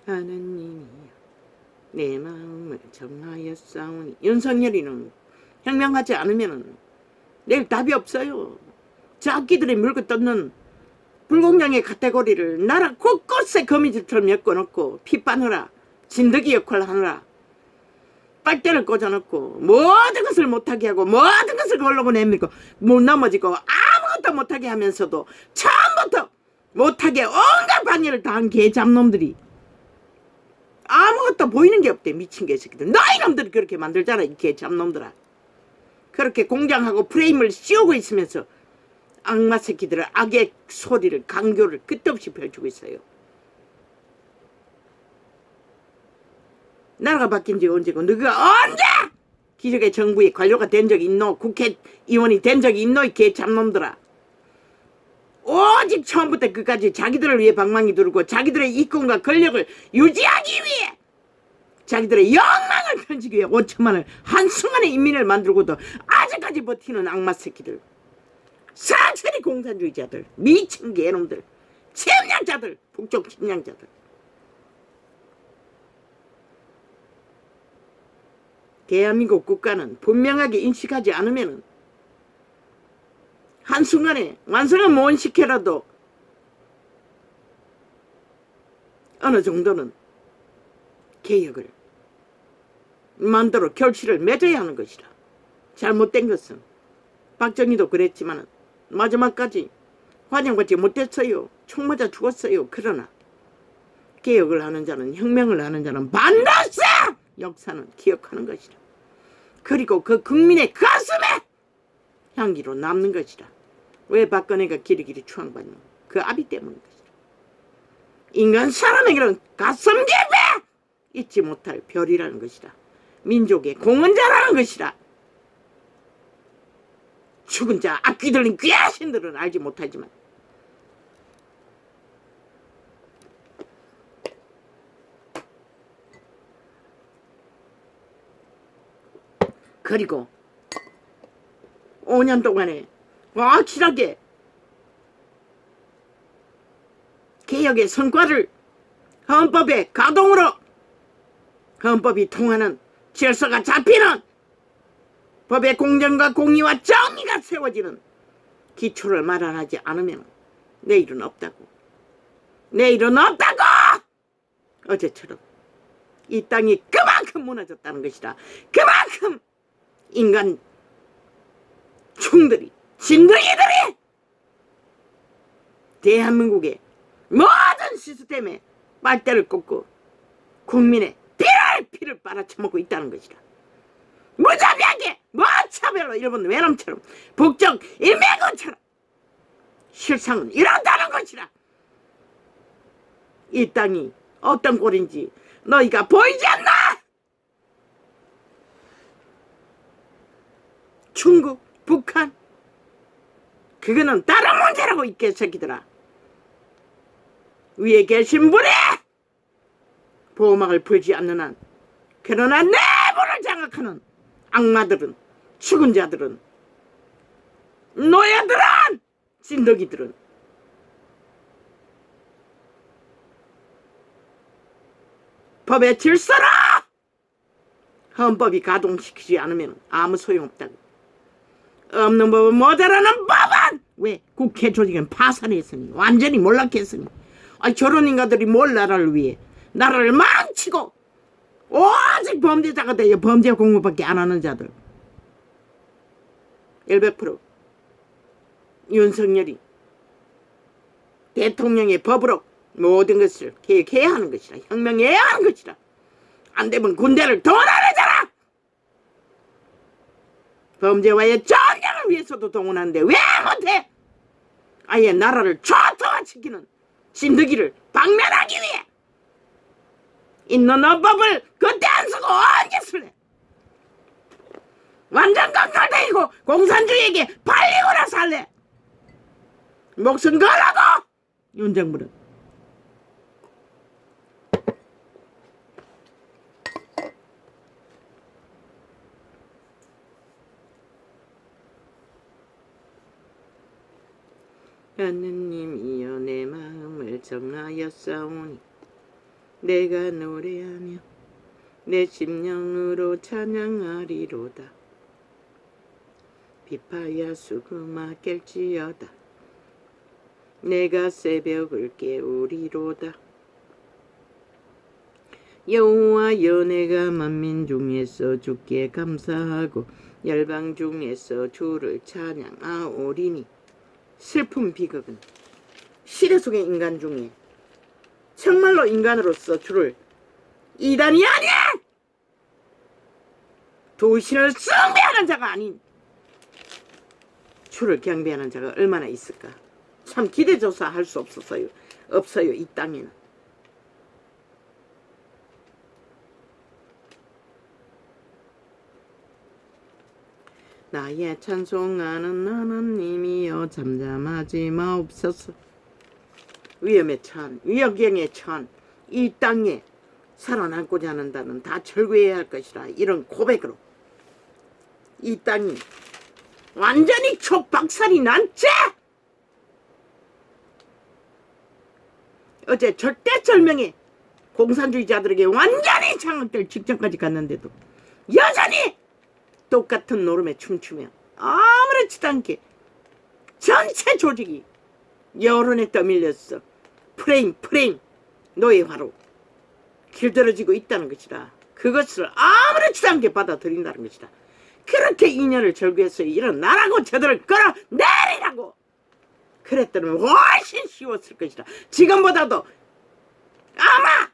하느님이여 내 마음을 정하여 싸우니. 윤석열이는 혁명하지 않으면 내일 답이 없어요. 저 악기들이 물고 뜯는 불공정의 카테고리를 나라 곳곳에 거미줄처럼 엮어놓고 핏바느라 진드기 역할을 하느라 빨대를 꽂아놓고 모든 것을 못하게 하고 모든 것을 걸러고 내밀고 못 넘어지고 아무것도 못하게 하면서도 처음부터 못하게 온갖 방해를 당한 개잡놈들이 아무것도 보이는 게 없대. 미친 개새끼들. 너희 놈들이 그렇게 만들잖아. 이 개잡놈들아. 그렇게 공장하고 프레임을 씌우고 있으면서 악마 새끼들은 악의 소리를 강교를 끝없이 펼치고 있어요. 나라가 바뀐 지 언제고 너가 언제 기적의 정부의 관료가 된 적이 있노? 국회의원이 된 적이 있노? 이 개잡놈들아. 오직 처음부터 끝까지 자기들을 위해 방망이 들고 자기들의 이권과 권력을 유지하기 위해 자기들의 영망을 펼치기 위해 5천만을 한순간에 인민을 만들고도 아직까지 버티는 악마 새끼들. 사천이 공산주의자들. 미친 개놈들. 침략자들. 북쪽 침략자들. 대한민국 국가는 분명하게 인식하지 않으면 한순간에 완성은 못 시켜라도 어느 정도는 개혁을 만들어 결실을 맺어야 하는 것이라. 잘못된 것은 박정희도 그랬지만 마지막까지 환영받지 못했어요. 총 맞아 죽었어요. 그러나 개혁을 하는 자는 혁명을 하는 자는 반드시 역사는 기억하는 것이라. 그리고 그 국민의 가슴에 향기로 남는 것이라. 왜 박근혜가 길이길이 추앙받냐. 그 아비 때문인 것이라. 인간 사람에게는 가슴 깊이 잊지 못할 별이라는 것이다. 민족의 공헌자라는 것이다. 죽은 자 앞귀 들린 귀하신들은 알지 못하지만 그리고 5년 동안에 확실하게 개혁의 성과를 헌법의 가동으로 헌법이 통하는 질서가 잡히는 법의 공정과 공의와 정의가 세워지는 기초를 마련하지 않으면 내일은 없다고. 내일은 없다고! 어제처럼 이 땅이 그만큼 무너졌다는 것이다. 그만큼 인간 충들이 진드기들이 대한민국의 모든 시스템에 빨대를 꽂고 국민의 피를 빨아쳐먹고 있다는 것이다. 무자비하게 무차별로 일본 외놈처럼 북쪽 인민군처럼 실상은 이런다는 것이다. 이 땅이 어떤 꼴인지 너희가 보이지 않나? 중국, 북한 그거는 다른 문제라고 이 개새끼들아. 위에 계신 분이 보호막을 풀지 않는 한 그러나 내부를 장악하는 악마들은 죽은 자들은 노예들은 진덕이들은 법의 질서라 헌법이 가동시키지 않으면 아무 소용없다고. 없는 법은 모자라는 법은 왜 국회 조직은 파산했으니 완전히 몰락했으니 저런 인간들이 뭘 나라를 위해 나라를 망치고 오직 범죄자가 되어 범죄 공부밖에 안 하는 자들 100% 윤석열이 대통령의 법으로 모든 것을 계획해야 하는 것이라 혁명해야 하는 것이라. 안 되면 군대를 더 나르잖아. 범죄와의 전쟁을 위해서도 동원하는데 왜 못해? 아예 나라를 초토화시키는 진드기를 박멸하기 위해 있는 헌법을 그때 안 쓰고 언제 쓸래? 완전 강탈되고 공산주의에게 팔리고나 살래? 목숨 걸라고 윤정부는. 하느님이여 내 마음을 정하였사오니 내가 노래하며 내 심령으로 찬양하리로다. 비파야 수금아 깰지어다. 내가 새벽을 깨우리로다. 여호와여 내가 만민 중에서 주께 감사하고 열방 중에서 주를 찬양하오리니. 슬픈 비극은 시대 속의 인간 중에 정말로 인간으로서 주를 이단이 아닌 도신을 숭배하는 자가 아닌 주를 경배하는 자가 얼마나 있을까. 참 기대조사할 수 없어요 이 땅에는. 나의 찬송하는 하나님이여 잠잠하지 마옵소서. 위험에 처한 위협경에 처한 이 땅에 살아남고자 하는다는 다 철거해야 할 것이라. 이런 고백으로 이 땅이 완전히 촉박살이 난 채 어제 절대절명의 공산주의자들에게 완전히 장악될 직전까지 갔는데도 여전히 똑같은 노름에 춤추며 아무렇지도 않게 전체 조직이 여론에 떠밀렸어. 프레임 노예화로 길들여지고 있다는 것이다. 그것을 아무렇지도 않게 받아들인다는 것이다. 그렇게 인연을 절구해서 이런 나라고 저들을 끌어내리라고 그랬더니 훨씬 쉬웠을 것이다. 지금보다도 아마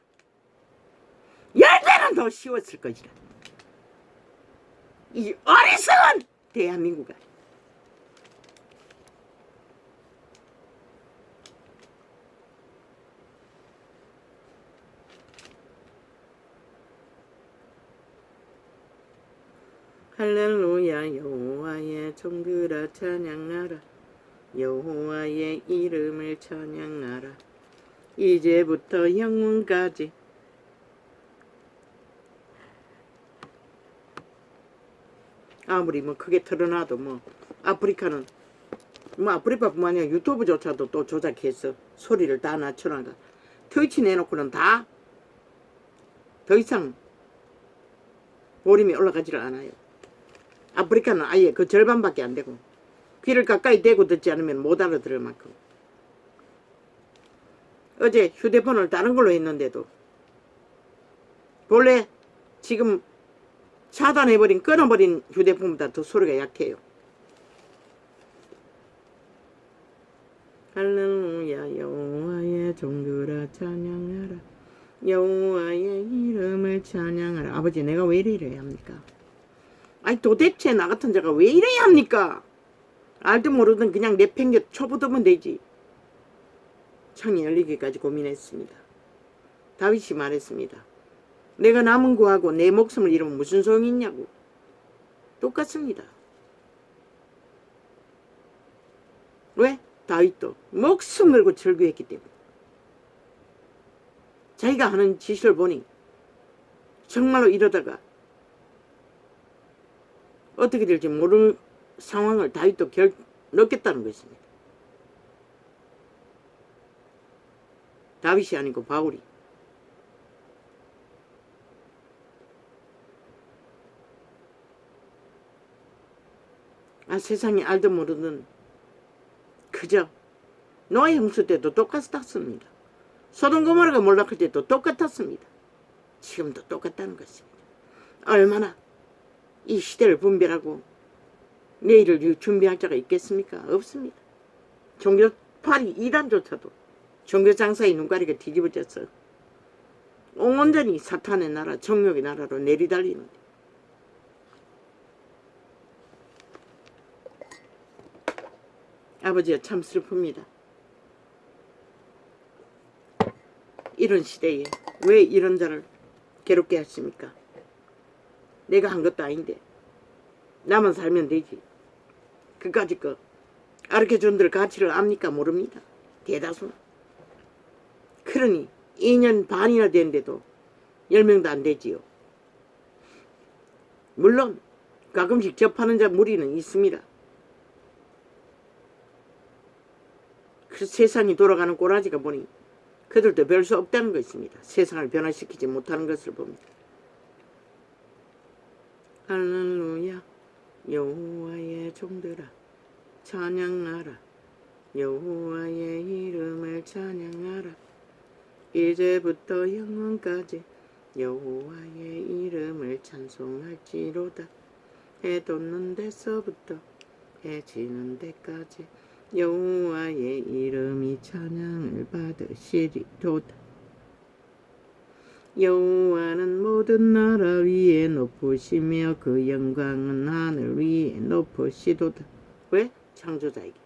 10배는 더 쉬웠을 것이다. 이 어리석은 대한민국아. 할렐루야 여호와의 종들아 찬양하라. 여호와의 이름을 찬양하라. 이제부터 영원까지. 아무리 뭐 크게 틀어놔도 뭐 아프리카는 뭐 아프리카뿐만 아니라 유튜브조차도 또 조작해서 소리를 다 낮춰나가. 트위치 내놓고는 다 더 이상 볼륨이 올라가지를 않아요. 아프리카는 아예 그 절반밖에 안 되고 귀를 가까이 대고 듣지 않으면 못 알아들을 만큼. 어제 휴대폰을 다른 걸로 했는데도 본래 지금 차단해버린 끊어버린 휴대폰보다 더 소리가 약해요. 할렐루야 여호와의 종들아 찬양하라. 여호와의 이름을 찬양하라. 아버지 내가 왜 이래야 합니까? 아니 도대체 나 같은 자가 왜 이래야 합니까? 알든 모르든 그냥 내팽겨 쳐부으면 되지. 창이 열리기까지 고민했습니다. 다윗이 말했습니다. 내가 남은 구하고 내 목숨을 잃으면 무슨 소용이 있냐고. 똑같습니다. 왜? 다윗도 목숨 걸고 절규했기 때문에. 자기가 하는 짓을 보니 정말로 이러다가 어떻게 될지 모를 상황을 다윗도 겪겠다는 것입니다. 다윗이 아니고 바울이. 세상에 알든 모르든 그저 노아 형수 때도 똑같았습니다. 소돔 고모라가 몰락할 때도 똑같았습니다. 지금도 똑같다는 것입니다. 얼마나 이 시대를 분별하고 내일을 준비할 자가 있겠습니까? 없습니다. 종교파리 이단조차도 종교장사의 눈가리가 뒤집어졌어. 온전히 사탄의 나라, 정욕의 나라로 내리달리는데. 아버지야 참 슬픕니다. 이런 시대에 왜 이런 자를 괴롭게 하십니까? 내가 한 것도 아닌데 나만 살면 되지. 그까짓 거 가르쳐준들 가치를 압니까? 모릅니다. 대다수는. 그러니 2년 반이나 됐는데도 10명도 안 되지요. 물론 가끔씩 접하는 자 무리는 있습니다. 그 세상이 돌아가는 꼬라지가 보니 그들도 별 수 없다는 것입니다. 세상을 변화시키지 못하는 것을 봅니다. 할렐루야 여호와의 종들아 찬양하라. 여호와의 이름을 찬양하라. 이제부터 영원까지 여호와의 이름을 찬송할지로다. 해 돋는 데서부터 해 지는 데까지 여호와의 이름이 찬양을 받으시리로다. 여호와는 모든 나라 위에 높으시며 그 영광은 하늘 위에 높으시도다. 왜? 창조자이기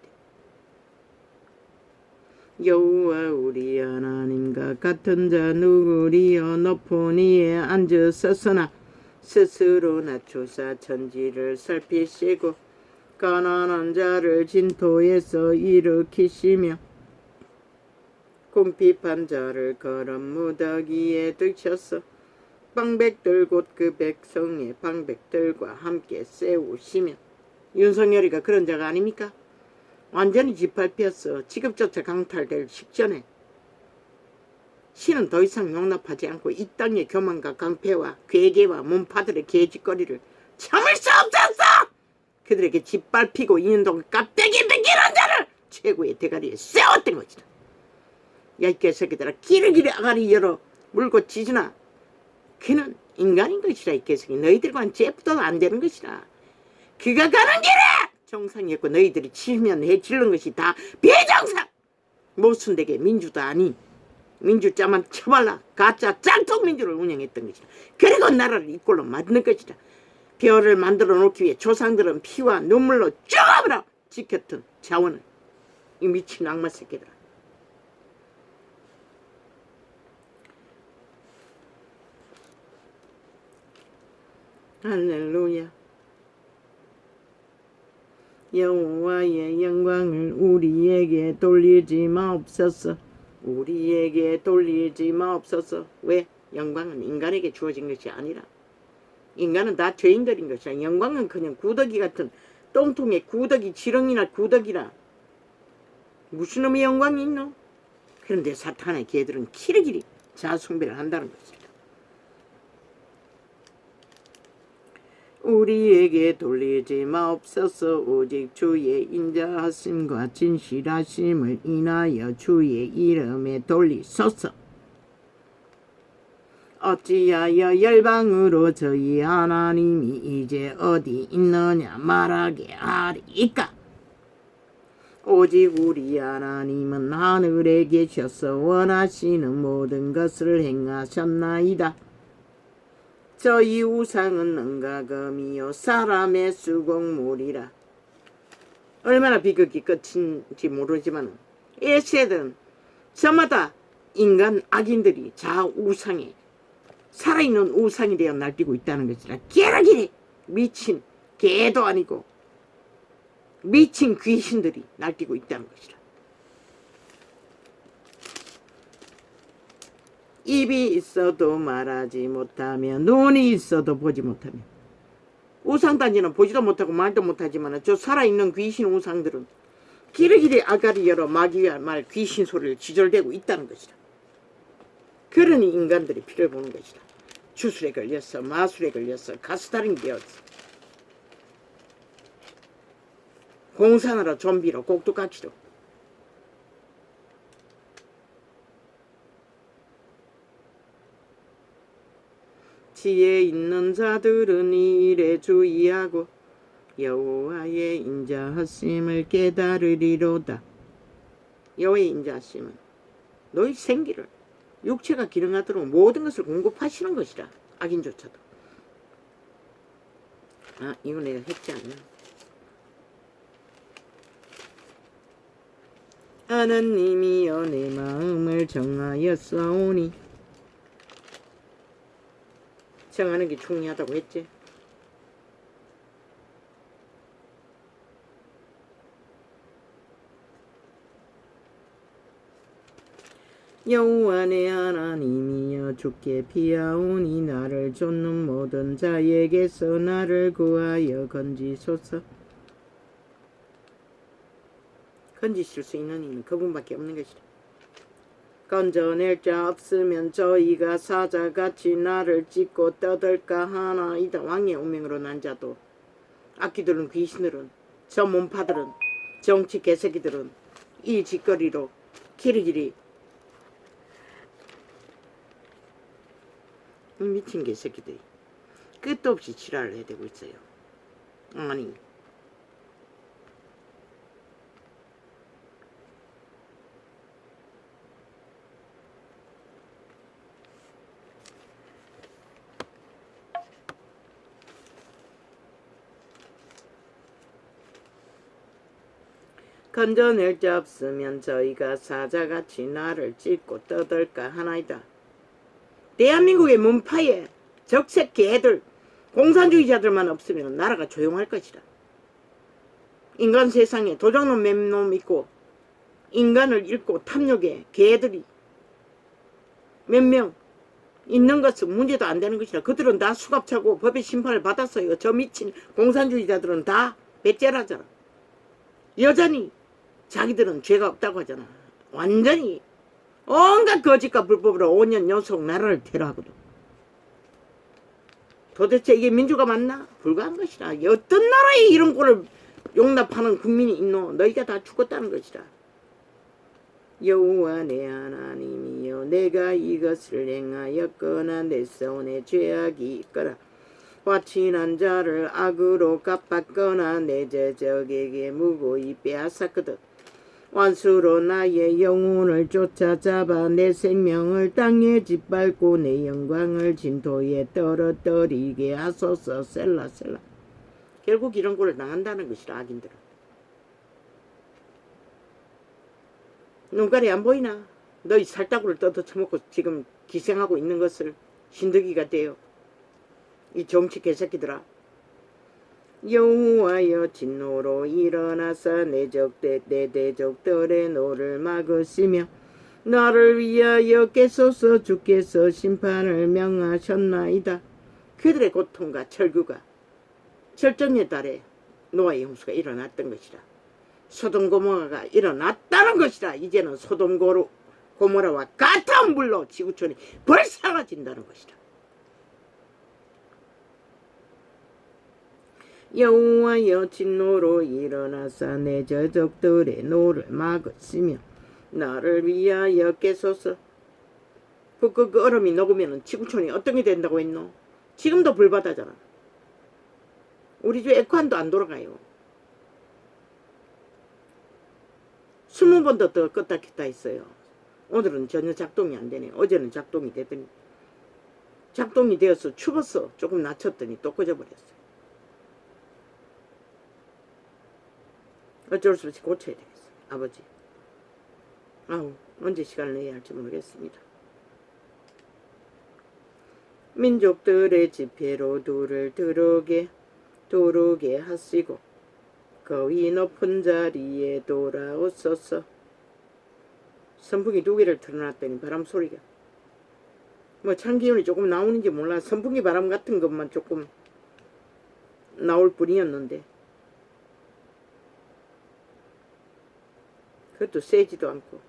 때문에. 여호와 우리 하나님과 같은 자 누구리요. 높은 이에 앉으셨으나 스스로 낮추사 천지를 살피시고 가난한 자를 진토에서 일으키시며 궁핍한 자를 거름 무더기에 드셔서 방백들 곧 그 백성의 방백들과 함께 세우시며. 윤석열이가 그런 자가 아닙니까? 완전히 짓밟혔어. 직업조차 강탈될 직전에 신은 더 이상 용납하지 않고 이 땅의 교만과 강패와 괴계와 문파들의 개짓거리를 참을 수 없었어. 그들에게 짓밟히고 2년 동안 깝대기 베기는 자를 최고의 대가리에 세웠던 것이다. 야 이 개새끼들아, 기르기를 아가리 열어 물고 지지나. 그는 인간인 것이라. 이 개새끼 너희들과는 잽도 안 되는 것이라. 그가 가는 길에 정상이었고 너희들이 치면 해치는 것이 다 비정상. 모순되게 민주도 아닌 민주자만 쳐발라 가짜 짱통 민주를 운영했던 것이다. 그리고 나라를 이 꼴로 만드는 것이다. 별을 만들어 놓기 위해 조상들은 피와 눈물로 쪼가버려 지켰던 자원을. 이 미친 악마 새끼들아. 할렐루야 여호와의 영광을 우리에게 돌리지 마옵소서. 우리에게 돌리지 마옵소서. 왜? 영광은 인간에게 주어진 것이 아니라 인간은 다 죄인들인 것이라. 영광은 그냥 구더기 같은 똥통에 구더기 지렁이나 구더기라. 무슨 놈의 영광이 있노? 그런데 사탄의 개들은 키르기리 자숭배를 한다는 것이다. 우리에게 돌리지 마옵소서. 오직 주의 인자하심과 진실하심을 인하여 주의 이름에 돌리소서. 어찌하여 열방으로 저희 하나님이 이제 어디 있느냐 말하게 하리까. 오직 우리 하나님은 하늘에 계셔서 원하시는 모든 것을 행하셨나이다. 저희 우상은 은가금이요 사람의 수공물이라. 얼마나 비극이 끝인지 모르지만 에세들은 저마다 인간 악인들이 우상에 살아있는 우상이 되어 날뛰고 있다는 것이라. 깨라기래 미친 개도 아니고 미친 귀신들이 날뛰고 있다는 것이라. 입이 있어도 말하지 못하며 눈이 있어도 보지 못하며. 우상단지는 보지도 못하고 말도 못하지만 저 살아있는 귀신 우상들은 기르기리 아가리 열어 마귀와 말 귀신 소리를 지절대고 있다는 것이다. 그러니 인간들이 피를 보는 것이다. 주술에 걸렸어, 마술에 걸렸어, 가스달인 되었어. 공산으로 좀비로 꼭두까치로. 지혜 있는 자들은 이 일에 주의하고 여호와의 인자하심을 깨달으리로다. 여호와의 인자하심은 너희 생기를 육체가 기능하도록 모든 것을 공급하시는 것이라. 악인조차도. 이거 내가 했지 않나? 하나님이여 내 마음을 정하였사오니. 정하는 게 중요하다고 했지. 여호와 내 하나님이여 주께 피하오니 나를 쫓는 모든 자에게서 나를 구하여 건지소서. 건지실 수 있는 이는 그분밖에 없는 것이다. 건져낼 자 없으면 저희가 사자같이 나를 찢고 떠들까 하나이다. 왕의 운명으로 난 자도 악기들은 귀신들은 저 몸파들은 정치 개새끼들은 이 짓거리로 기리기리 미친 개새끼들이 끝도 없이 지랄을 해대고 있어요. 아니 건져낼 자 없으면 저희가 사자같이 나를 찢고 떠들까 하나이다. 대한민국의 문파에 적색 개들 공산주의자들만 없으면 나라가 조용할 것이다. 인간 세상에 도적놈 몇 놈 있고 인간을 잃고 탐욕에 개들이 몇 명 있는 것은 문제도 안 되는 것이라. 그들은 다 수갑차고 법의 심판을 받았어요. 저 미친 공산주의자들은 다 배째라잖아. 여전히 자기들은 죄가 없다고 하잖아. 완전히 온갖 거짓과 불법으로 5년 연속 나라를 테러하거든. 도대체 이게 민주가 맞나? 불가한 것이라. 어떤 나라에 이런 꼴을 용납하는 국민이 있노? 너희가 다 죽었다는 것이라. 여호와 내 하나님이여 내가 이것을 행하였거나 내 손에 죄악이 있거나 화친한 자를 악으로 갚았거나 내 제적에게 무고히 빼앗았거든. 원수로 나의 영혼을 쫓아잡아 내 생명을 땅에 짓밟고 내 영광을 진토에 떨어뜨리게 하소서. 셀라셀라. 결국 이런 꼴을 당한다는 것이라. 악인들은 눈깔이 안 보이나? 너희 살다구를 뜯어쳐먹고 지금 기생하고 있는 것을 신득이가 돼요. 이 정치 개새끼들아. 여호와여 진노로 일어나사 내 대적들의 노를 막으시며 나를 위하여 깨소서. 주께서 심판을 명하셨나이다. 그들의 고통과 철구가 절정의 달에 노아의 홍수가 일어났던 것이라. 소돔 고모라가 일어났다는 것이라. 이제는 소돔 고모라와 같은 물로 지구촌이 불사라진다는 것이라. 여호와여 진노로 일어나사 내 저적들의 노를 막으시며 나를 위하여 깨소서. 그 얼음이 녹으면 지구촌이 어떤 게 된다고 했노? 지금도 불바다잖아. 우리 집 에어컨도 안 돌아가요. 20번도 더 껐다 켰다 했어요. 오늘은 전혀 작동이 안 되네. 어제는 작동이 되더니 작동이 되어서 추웠어. 조금 낮췄더니 또 꺼져버렸어. 어쩔 수 없이 고쳐야 되겠어. 아버지. 아우, 언제 시간을 내야 할지 모르겠습니다. 민족들의 집회로 둘을 두르게 하시고 거위 높은 자리에 돌아오소서. 선풍기 2개를 틀어놨더니 바람 소리가 뭐 찬기운이 조금 나오는지 몰라. 선풍기 바람 같은 것만 조금 나올 뿐이었는데 그것도 세지도 않고.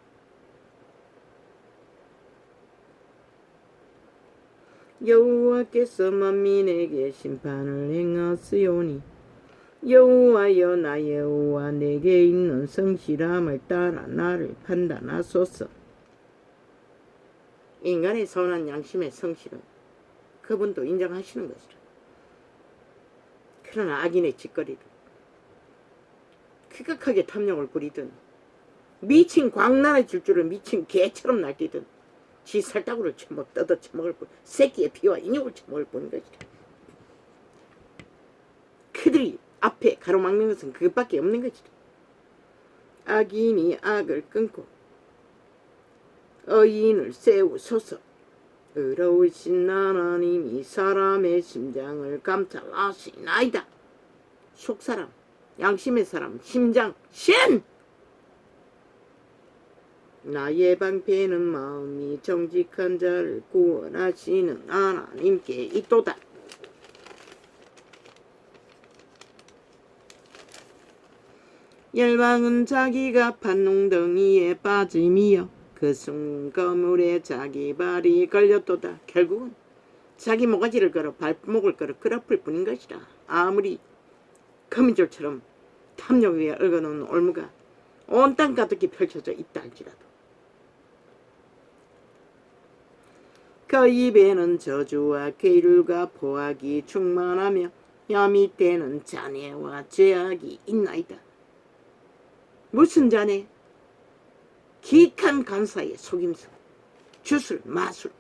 여호와께서 만민에게 심판을 행하시오니 여호와여 나 여호와 내게 있는 성실함을 따라 나를 판단하소서. 인간의 선한 양심의 성실은 그분도 인정하시는 것이라. 그러나 악인의 짓거리를 크격하게 탐욕을 부리든 미친 광란의 질주를 미친 개처럼 날뛰든 지 살다구를 뜯어 처먹을 뿐, 새끼의 피와 인육을 처먹을 뿐인 것이다. 그들이 앞에 가로막는 것은 그것밖에 없는 것이다. 악인이 악을 끊고 의인을 세우소서. 의로우신 하나님이 사람의 심장을 감찰하시나이다. 속사람, 양심의 사람, 심장, 신! 나의 방패는 마음이 정직한 자를 구원하시는 하나님께 있도다. 열방은 자기가 판농덩이에 빠짐이여 그 숨거물에 자기 발이 걸렸도다. 결국은 자기 모가지를 걸어 발목을 걸어 끌어풀 뿐인 것이다. 아무리 거미줄처럼 탐욕 위에 얽어놓은 올무가 온 땅 가득히 펼쳐져 있다 할지라도 그 입에는 저주와 괴율과 포악이 충만하며 야 밑에는 잔해와 죄악이 있나이다. 무슨 잔해? 기익한 간사의 속임수, 주술, 마술.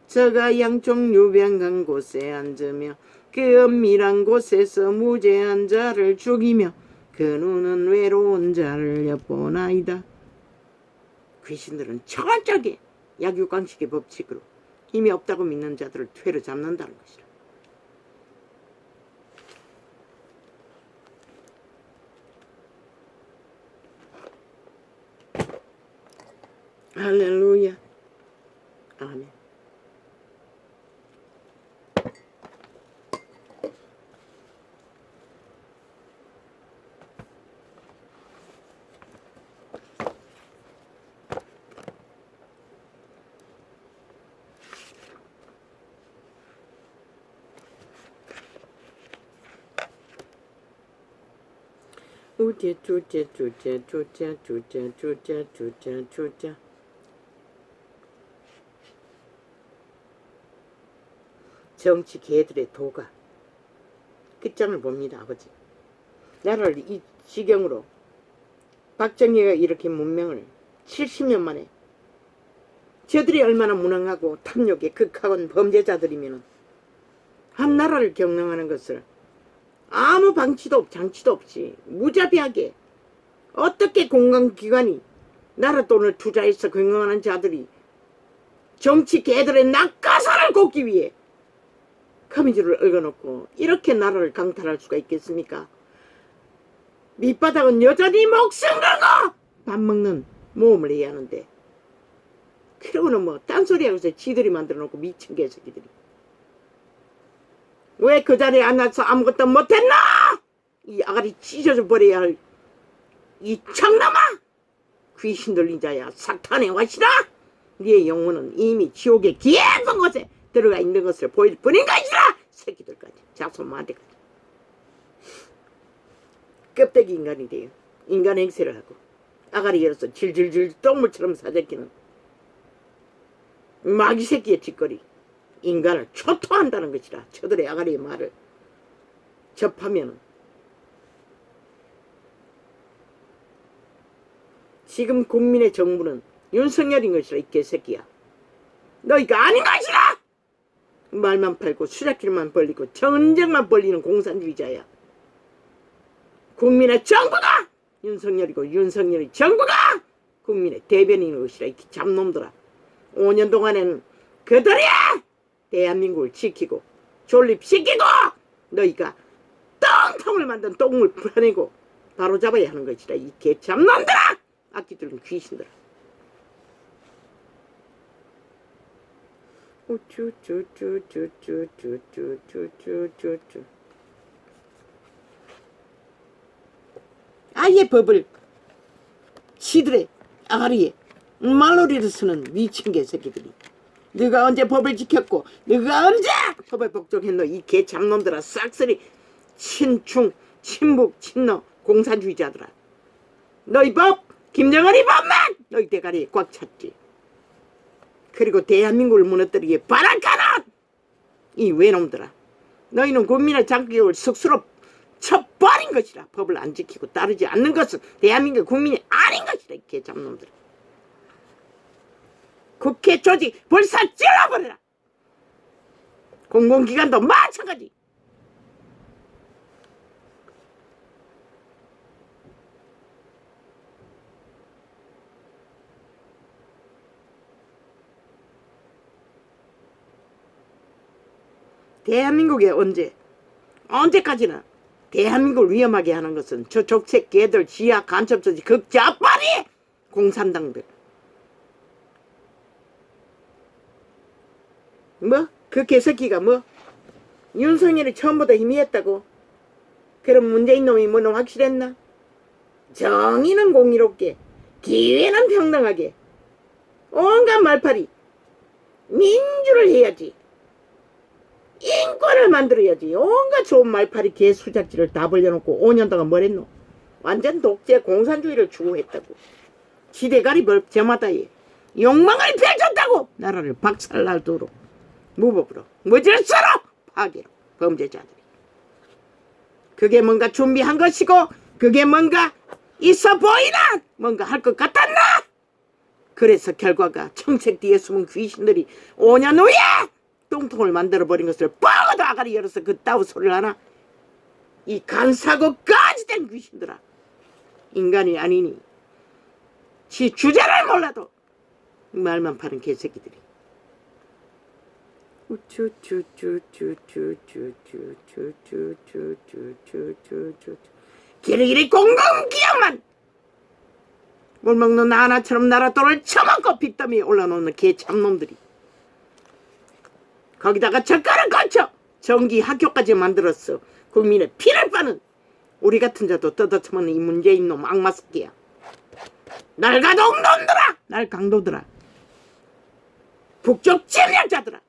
저가 양쪽 유병한 곳에 앉으며 그 은밀한 곳에서 무죄한 자를 죽이며 그 눈은 외로운 자를 엿보나이다. 귀신들은 철저하게 약육강식의 법칙으로 힘이 없다고 믿는 자들을 퇴로 잡는다는 것이다. 할렐루야. 아멘. 우째 주째 정치 개들의 도가 끝장을 봅니다. 아버지, 나라를 이 지경으로 박정희가 이렇게 문명을 70년 만에, 저들이 얼마나 무능하고 탐욕에 극하건 범죄자들이면 한 나라를 경영하는 것을 아무 방치도 장치도 없이 무자비하게 어떻게 공공기관이 나라 돈을 투자해서 경영하는 자들이 정치 개들의 낙하산을 걷기 위해 거미줄을 얽어놓고 이렇게 나라를 강탈할 수가 있겠습니까? 밑바닥은 여전히 목숨 걸고 밥 먹는 모험을 해야 하는데, 그러고는 뭐 딴소리하고 서 지들이 만들어 놓고 미친 개새끼들이 왜 그 자리에 앉아서 아무것도 못했나? 이 아가리 찢어져 버려야 할 이 청남아! 귀신 들린 자야, 사탄의 와시라! 네의 영혼은 이미 지옥의 깊은 곳에 들어가 있는 것을 보일 뿐인 것이라! 새끼들까지, 자손마한테까지. 껍데기 인간이 돼요. 인간 행세를 하고 아가리 열어서 질질질 똥물처럼 사재끼는 마귀 새끼의 짓거리. 인간을 초토한다는 것이라. 저들의 아가리의 말을 접하면은 지금 국민의 정부는 윤석열인 것이라. 이 개새끼야, 너희가 아닌 것이라. 말만 팔고 수작길만 벌리고 전쟁만 벌리는 공산주의자야. 국민의 정부가 윤석열이고 윤석열의 정부가 국민의 대변인인 것이라. 이 잡놈들아, 5년 동안에는 그들이 대한민국을 지키고 존립시키고 너희가 똥통을 만든 똥을 풀어내고 바로잡아야 하는 것이라. 이 개잡놈들아, 악기들은 귀신들아. 아예 법을 시들의 아가리에 말놀이를 쓰는 미친 개새끼들이. 너가 언제 법을 지켰고 너가 언제 법을 복종했노? 이 개잡놈들아, 싹쓸이 친충 친북 친노 공산주의자들아. 너희 법, 김정은이 법만 너희 대가리에 꽉 찼지. 그리고 대한민국을 무너뜨리기에 발악하는 이 외놈들아, 너희는 국민의 자격을 스스로 쳐버린 것이라. 법을 안 지키고 따르지 않는 것은 대한민국 국민이 아닌 것이라. 이 개잡놈들아, 국회 조직 불사 찔러버려라. 공공기관도 마찬가지. 대한민국에 언제까지나 대한민국을 위험하게 하는 것은 저 족색 개들, 지하 간첩소지 극자빠리 공산당들. 뭐? 그 개새끼가 뭐? 윤석열이 처음보다 희미했다고? 그럼 문재인 놈이 뭐는 확실했나? 정의는 공의롭게, 기회는 평등하게, 온갖 말팔이 민주를 해야지, 인권을 만들어야지. 온갖 좋은 말팔이 개수작지를 다 벌려놓고 5년 동안 뭘 했노? 완전 독재 공산주의를 추구했다고. 지대가리 저마다에 욕망을 펼쳤다고. 나라를 박살날도록 무법으로 무질서로 파괴로 범죄자들이. 그게 뭔가 준비한 것이고 그게 뭔가 있어 보이나 뭔가 할 것 같았나? 그래서 결과가 청색 뒤에 숨은 귀신들이 5년 후에 똥통을 만들어버린 것을 뻥어도 아가리 열어서 그따위 소리를 하나? 이 간사고까지 된 귀신들아, 인간이 아니니 지 주제를 몰라도 말만 파는 개새끼들이. 기리기리 공공기업만 물 먹는 나나처럼 나라돈을 처먹고 빚더미에 올라놓는 개참놈들이. 거기다가 젓가락 걸쳐 전기 학교까지 만들었어. 국민의 피를 빠는 우리 같은 자도 뜯어쳐먹는 이 문재인 놈 악마 새끼야. 날가동 놈들아, 날강도들아, 북쪽 침략자들아,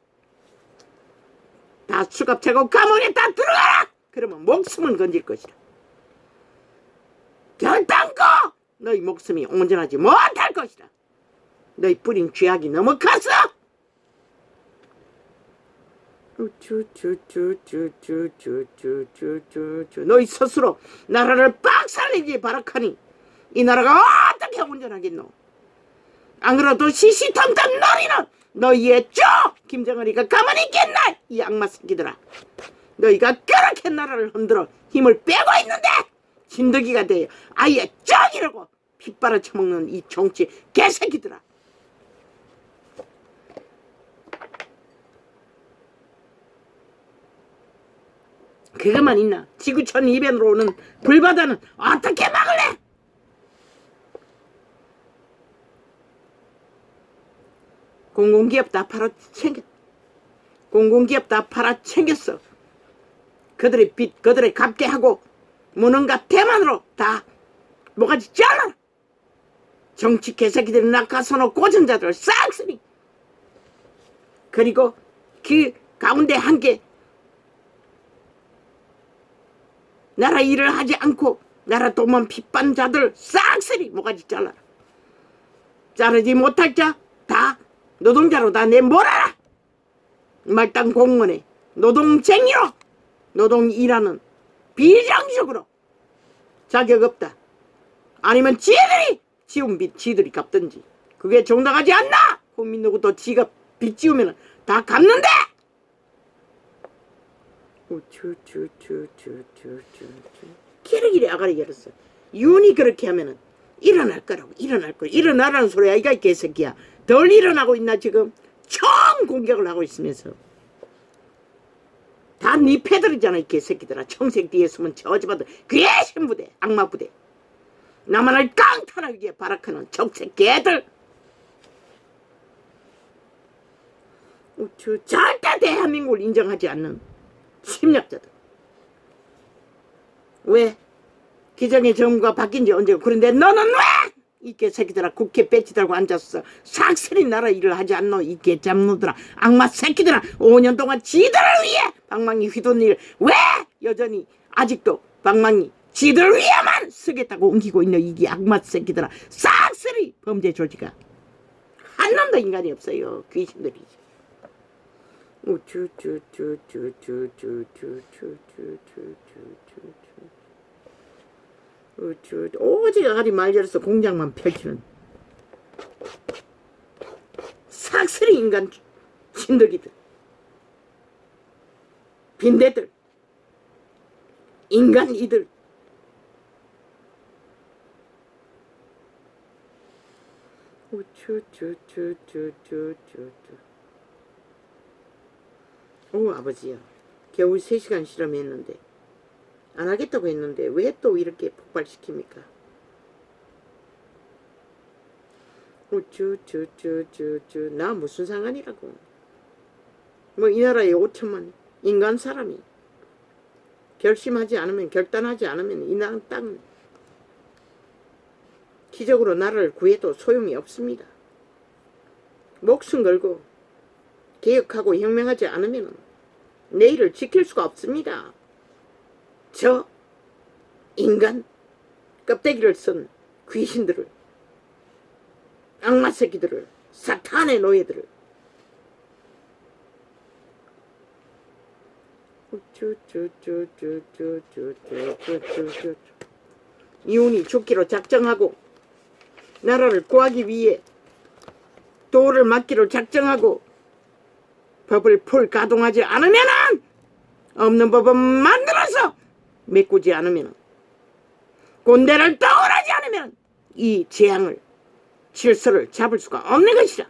다 수갑차고 감옥에 다 들어가라. 그러면 목숨은 건질 것이다. 결단코 너희 목숨이 온전하지 못할 것이다. 너희 뿌린 죄악이 너무 컸어. 너희 스스로 나라를 박살내기에 발악하니 이 나라가 어떻게 운전하겠노? 안 그래도 시시통통 너리는 너희의 쭉 김정은이가 가만히 있겠나? 이 악마 새끼들아, 너희가 그렇게 나라를 흔들어 힘을 빼고 있는데 진드기가 돼 아예 쪽이라고 핏바라 쳐먹는 이 정치 개새끼들아. 그것만 있나? 지구촌 이변으로 오는 불바다는 어떻게 막을래? 공공기업 다 팔아챙겼어. 그들의 빚, 그들의 갚게 하고 무능과 대만으로 다 뭐가지 잘라. 정치 개새끼들 낙하선호 고전자들 싹쓸이. 그리고 그 가운데 한 개 나라 일을 하지 않고 나라 돈만 핏반 자들 싹쓸이 뭐가지 잘라라. 자르지 못할 자 다 노동자로 다 내몰아라. 말단 공무원에 노동쟁이로 노동 일하는 비정식으로 자격 없다. 아니면 지들이 지운 빚 지들이 갚든지. 그게 정당하지 않나? 국민 누구도 지가 빚 지우면 다 갚는데. 기르기리 아가리 열었어. 윤이 그렇게 하면은 일어날 거라고. 일어날 거. 일어나라는 소리야 이가 이 개새끼야. 덜 일어나고 있나 지금? 총 공격을 하고 있으면서. 다 네 패들이잖아 이 개새끼들아. 청색 뒤에 숨은 저지바들 귀신 부대 악마 부대. 나만을 깡탄하게 발악하는 정책 개들. 절대 대한민국을 인정하지 않는 침략자들. 왜? 기정의 정부가 바뀐 지 언제고. 그런데 너는 왜? 이 개새끼들아 국회 배치 달고 앉았어. 삭슬이 나라 일을 하지 않노. 이 개잡누들아 악마 새끼들아 5년 동안 지들을 위해 방망이 휘둔 일 왜 여전히 아직도 방망이 지들 위에만 쓰겠다고 옮기고 있는 이 악마 새끼들아. 싹쓸이 범죄 조직아. 한 놈도 인간이 없어요. 귀신들이지. 오직 아가리 말절에서 공장만 펼치는 싹쓸이 인간 진드기들. 빈대들. 인간 이들. 아버지야 겨우 3시간 실험했는데 안 하겠다고 했는데 왜 또 이렇게 폭발시킵니까? 나 무슨 상관이라고. 뭐 이 나라에 5천만 인간 사람이 결심하지 않으면 결단하지 않으면 이 나라 땅은 기적으로 나라를 구해도 소용이 없습니다. 목숨 걸고 개혁하고 혁명하지 않으면 내일을 지킬 수가 없습니다. 저 인간 껍데기를 쓴 귀신들을 악마 새끼들을 사탄의 노예들을 이혼이 죽기로 작정하고 나라를 구하기 위해 도를 막기로 작정하고 법을 풀 가동하지 않으면은 없는 법은 만들어서 메꾸지 않으면 꼰대를 떠올하지 않으면 이 재앙을 질서를 잡을 수가 없는 것이다.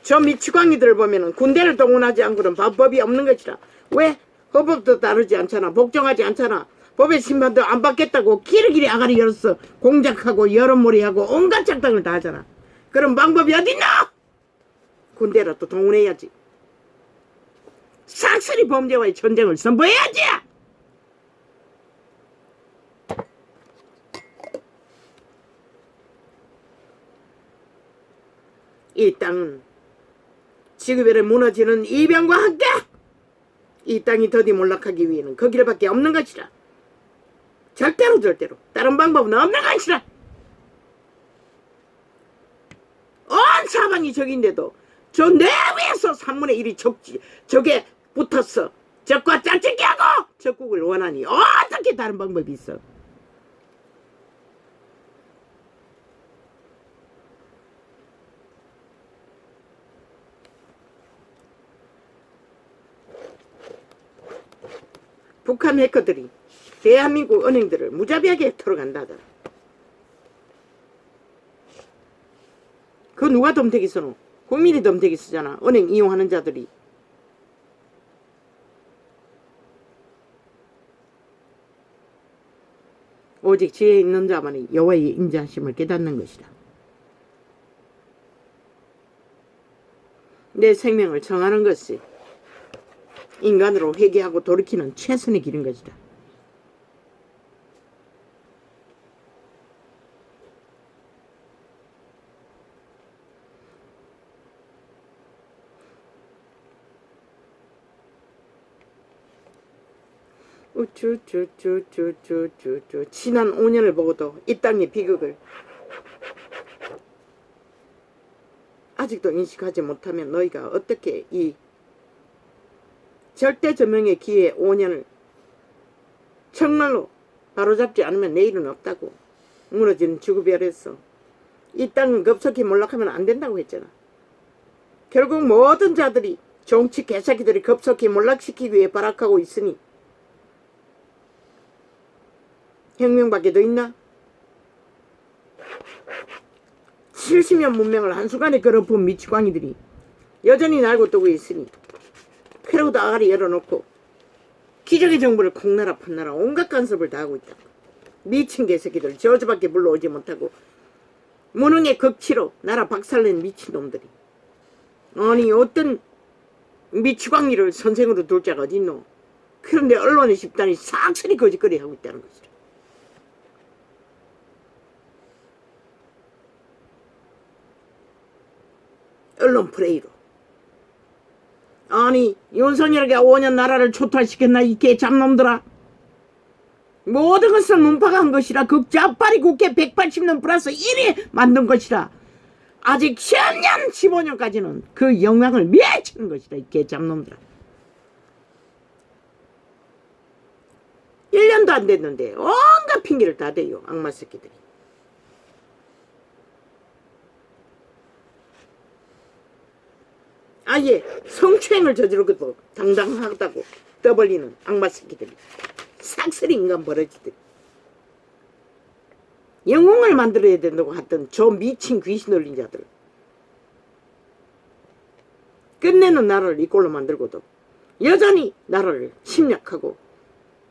저 미치광이들을 보면은 군대를 동원하지 않고는 법이 없는 것이다. 왜? 헌법도 따르지 않잖아. 복종하지 않잖아. 법의 심판도 안 받겠다고 기르기리 아가리 열었어. 공작하고 여론몰이하고 온갖 작당을 다 하잖아. 그런 방법이 어딨나? 군대라도 동원해야지. 싹쓸이 범죄와의 전쟁을 선포해야지. 이 땅은 지구별에 무너지는 이변과 함께 이 땅이 더디 몰락하기 위해는 그 길밖에 없는 것이라. 절대로 다른 방법은 없는 것이라. 온 사방이 적인데도 저 내외에서 3분의 1이 적에 붙었어. 적과 짝짓기하고 적국을 원하니 어떻게 다른 방법이 있어. 북한 해커들이 대한민국 은행들을 무자비하게 털어간다더라. 그 누가 덤태기 쓰노? 국민이 덤태기 쓰잖아. 은행 이용하는 자들이. 오직 지혜 있는 자만이 여호와의 인자하심을 깨닫는 것이다. 내 생명을 정하는 것이 인간으로 회개하고 돌이키는 최선의 길인 것이다. 우쭈쭈쭈쭈쭈쭈쭈 지난 5년을 보고도 이 땅의 비극을 아직도 인식하지 못하면 너희가 어떻게 이 절대저명의 기회 5년을 정말로 바로잡지 않으면 내일은 없다고. 무너지는 지구별에서 이 땅은 급속히 몰락하면 안 된다고 했잖아. 결국 모든 자들이 정치 개새끼들이 급속히 몰락시키기 위해 발악하고 있으니 혁명밖에 더 있나? 70년 문명을 한순간에 걸어본 미치광이들이 여전히 날고 뜨고 있으니 패러드 아가리 열어놓고 기적의 정부를 콩나라 판나라 온갖 간섭을 다 하고 있다. 미친 개새끼들 저주밖에 불러오지 못하고 무능의 극치로 나라 박살낸 미친놈들이. 아니 어떤 미치광이를 선생으로 둘 자가 어딨노. 그런데 언론의 집단이 싹쓸이 거짓거리 하고 있다는 것이다. 언론 프레이로. 아니 윤석열에게 5년 나라를 초토화시켰나 이 개잡놈들아. 모든 것을 문파가 한 것이라 극자파리 국회 180년 플러스 1이 만든 것이라. 아직 10년 15년까지는 그 영향을 미치는 것이다 이 개잡놈들아. 1년도 안 됐는데 온갖 핑계를 다 대요 악마 새끼들이. 아예 성추행을 저지르고도 당당하다고 떠벌리는 악마 새끼들이. 싹쓸이 인간 버러지들이. 영웅을 만들어야 된다고 했던 저 미친 귀신 올린 자들. 끝내는 나라를 이꼴로 만들고도 여전히 나라를 침략하고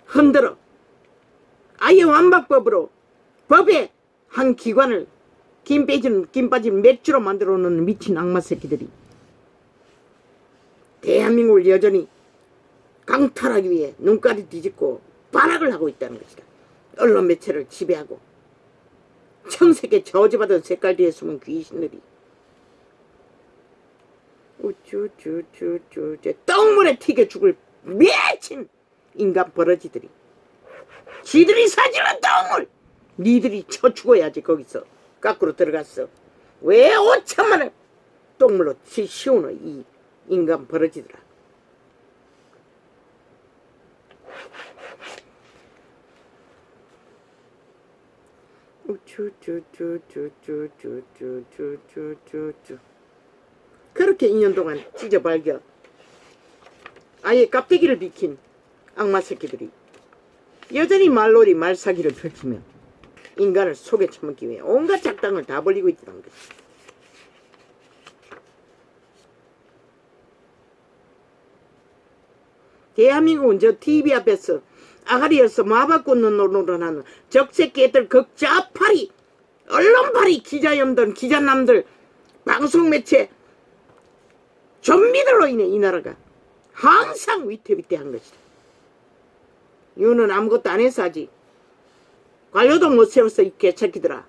흔들어 아예 완박법으로 법의 한 기관을 김 빠진 맥주로 만들어 놓는 미친 악마 새끼들이 대한민국을 여전히 강탈하기 위해 눈깔이 뒤집고 발악을 하고 있다는 것이다. 언론 매체를 지배하고 청색에 저주받은 색깔 뒤에 숨은 귀신들이 우쭈쭈쭈쭈 똥물에 튀겨 죽을 미친 인간 버러지들이. 지들이 사질은 똥물 니들이 쳐 죽어야지. 거기서 거꾸로 들어갔어. 왜 5천만을 똥물로 씌우노 이 인간 버러지더라. 우쭈쭈쭈쭈쭈쭈쭈쭈쭈쭈 그렇게 2년 동안 찢어발겨 아예 깝대기를 비킨 악마 새끼들이 여전히 말놀이 말사기를 펼치며 인간을 속에 처먹기 위해 온갖 작당을 다 벌리고 있다는 거지. 대한민국은 저 TV 앞에서 아가리에서 마박 꽂는 노릇하는 적새끼 애들 극자파리 언론파리 기자연들 기자남들 방송매체 좀비들로 인해 이 나라가 항상 위태위태한 것이다. 윤은 아무것도 안 해서 아직 관료도 못 세웠어 이 개새끼들아.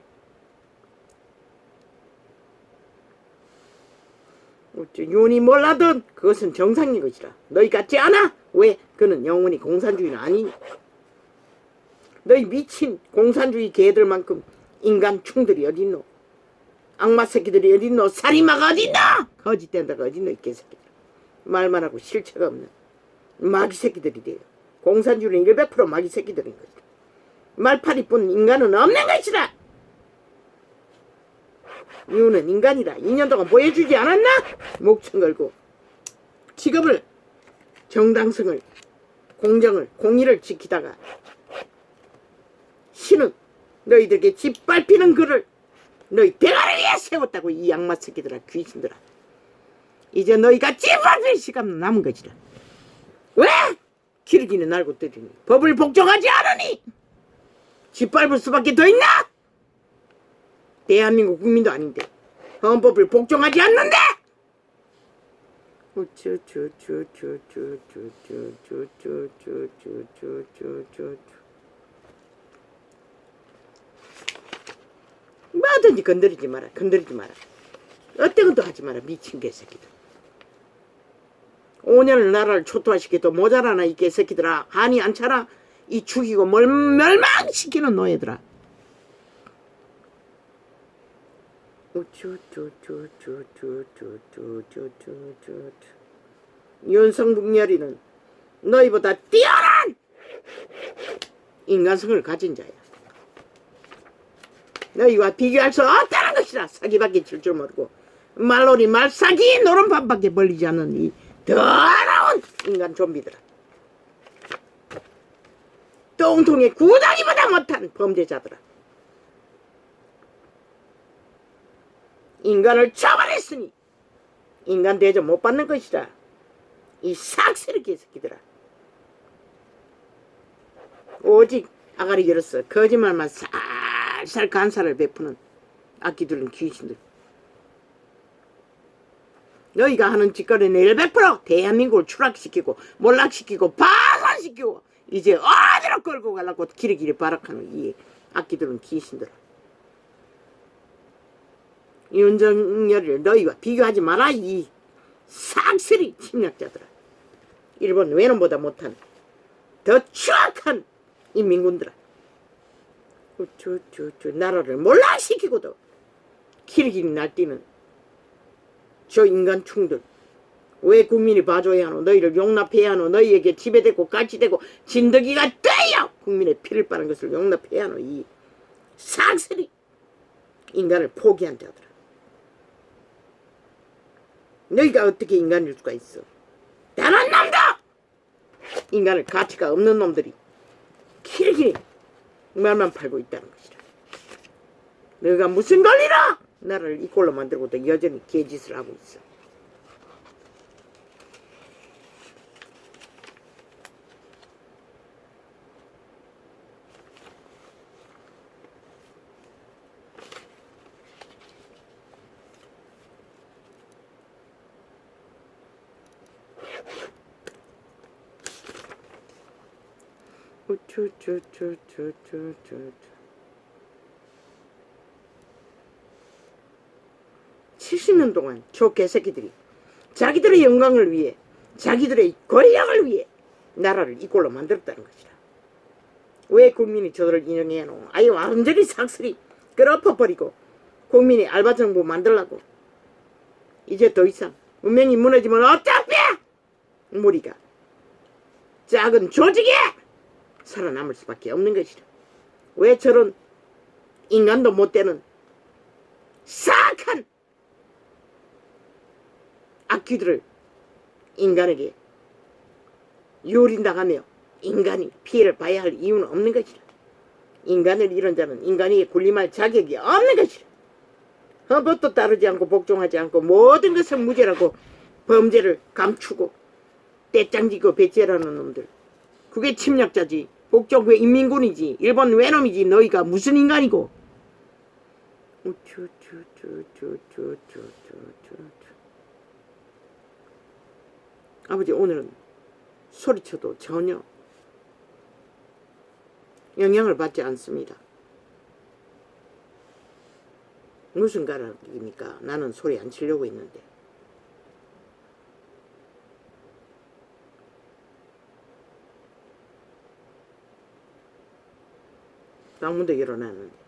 윤이 몰라든 그것은 정상인 것이라. 너희 같지 않아? 왜? 그는 영원히 공산주의는 아니니. 너희 미친 공산주의 개들만큼 인간 충들이 어딨노? 악마 새끼들이 어딨노? 살인마가 어딨노? 거짓된다가 어딨노 이 개새끼들. 말만 하고 실체가 없는 마귀 새끼들이 돼요. 공산주의는 100% 마귀 새끼들인 것이다. 말파리뿐 인간은 없는 것이다. 이유는 인간이라 2년 동안 보여주지 않았나? 목청 걸고 직업을 정당성을 공정을 공의를 지키다가 신은 너희들에게 짓밟히는 글을 너희 대가를 위해 세웠다고 이 악마 새끼들아 귀신들아. 이제 너희가 짓밟힐 시간 남은 것이다. 왜? 기르기는 날고 뜨더니 법을 복종하지 않으니 짓밟을 수밖에 더 있나? 대한민국 국민도 아닌데 헌법을 복종하지 않는데. 뭐든지 건드리지 마라. 건드리지 마라. 어떤 것도 하지 마라. 미친 개새끼들. 5년을 나라를 초토화시켜도 모자라나 이 개새끼들아. 한이 안 차나? 이 죽이고 멸망시키는 노예들아. 윤석열이는 너희보다 뛰어난 인간성을 가진 자야. 너희와 비교할 수 없다는 것이라. 사기밖에 칠 줄 모르고 말놀이 말사기 노름판밖에 벌리지 않는 이 더러운 인간 좀비들아. 똥통의 구덩이보다 못한 범죄자들아. 인간을 처벌했으니 인간 대접 못 받는 것이라. 이 삭스리 개새끼들아. 오직 아가리 열었어. 거짓말만 살살 간사를 베푸는 악기들은 귀신들. 너희가 하는 짓거리는 100% 대한민국을 추락시키고 몰락시키고 파산시키고 이제 어디로 끌고 가려고 기리기리 발악하는 이 악기들은 귀신들. 윤석열을 너희와 비교하지 마라. 이 삭스리 침략자들아. 일본 외놈보다 못한 더 추악한 인민군들아. 나라를 몰락시키고도 기리기리 날뛰는 저 인간충들. 왜 국민이 봐줘야 하노? 너희를 용납해야 하노? 너희에게 지배되고 까치되고 진드기가 떼어 국민의 피를 빠는 것을 용납해야 하노? 이 삭스리 인간을 포기한 자들아. 너희가 어떻게 인간일 수가 있어? 나는 놈다! 인간을 가치가 없는 놈들이 길게 말만 팔고 있다는 것이라. 너희가 무슨 권리라 나라를 이 꼴로 만들고도 여전히 개짓을 하고 있어. 우쭈쭈쭈쭈쭈쭈 70년 동안 저 개새끼들이 자기들의 영광을 위해 자기들의 권력을 위해 나라를 이 꼴로 만들었다는 것이다. 왜 국민이 저들을 인정해야 하노? 아예 완전히 삭스리 끌어퍼버리고 국민이 알바 정부 만들라고. 이제 더 이상 운명이 무너지면 어차피 우리가 작은 조직에 살아남을 수밖에 없는 것이다. 왜 저런 인간도 못 되는 사악한 악귀들을 인간에게 유린당하며 인간이 피해를 봐야 할 이유는 없는 것이다. 인간을 잃은 자는 인간이 군림할 자격이 없는 것이다. 헌법도 따르지 않고 복종하지 않고 모든 것을 무죄라고 범죄를 감추고 떼짱지고 배째라는 놈들. 그게 침략자지. 복종 왜 인민군이지. 일본 외놈이지. 너희가 무슨 인간이고. 아버지 오늘은 소리쳐도 전혀 영향을 받지 않습니다. 무슨 가락입니까? 나는 소리 안 치려고 했는데. 방문도 열어놨는데.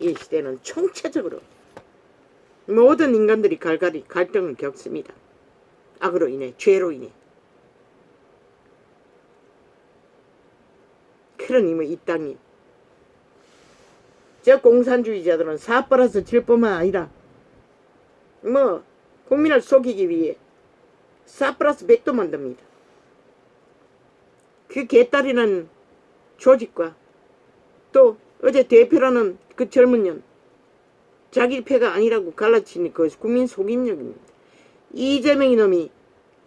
이 시대는 총체적으로 모든 인간들이 갈갈이 갈등을 겪습니다. 악으로 인해, 죄로 인해. 그러니 뭐 이 땅이 저 공산주의자들은 4+7 뿐만 아니라 뭐 국민을 속이기 위해 4+100도 만듭니다. 그 개딸이라는 조직과 또 어제 대표라는 그 젊은 년 자기 패가 아니라고 갈라치니 그것이 국민 속임력입니다. 이재명이 놈이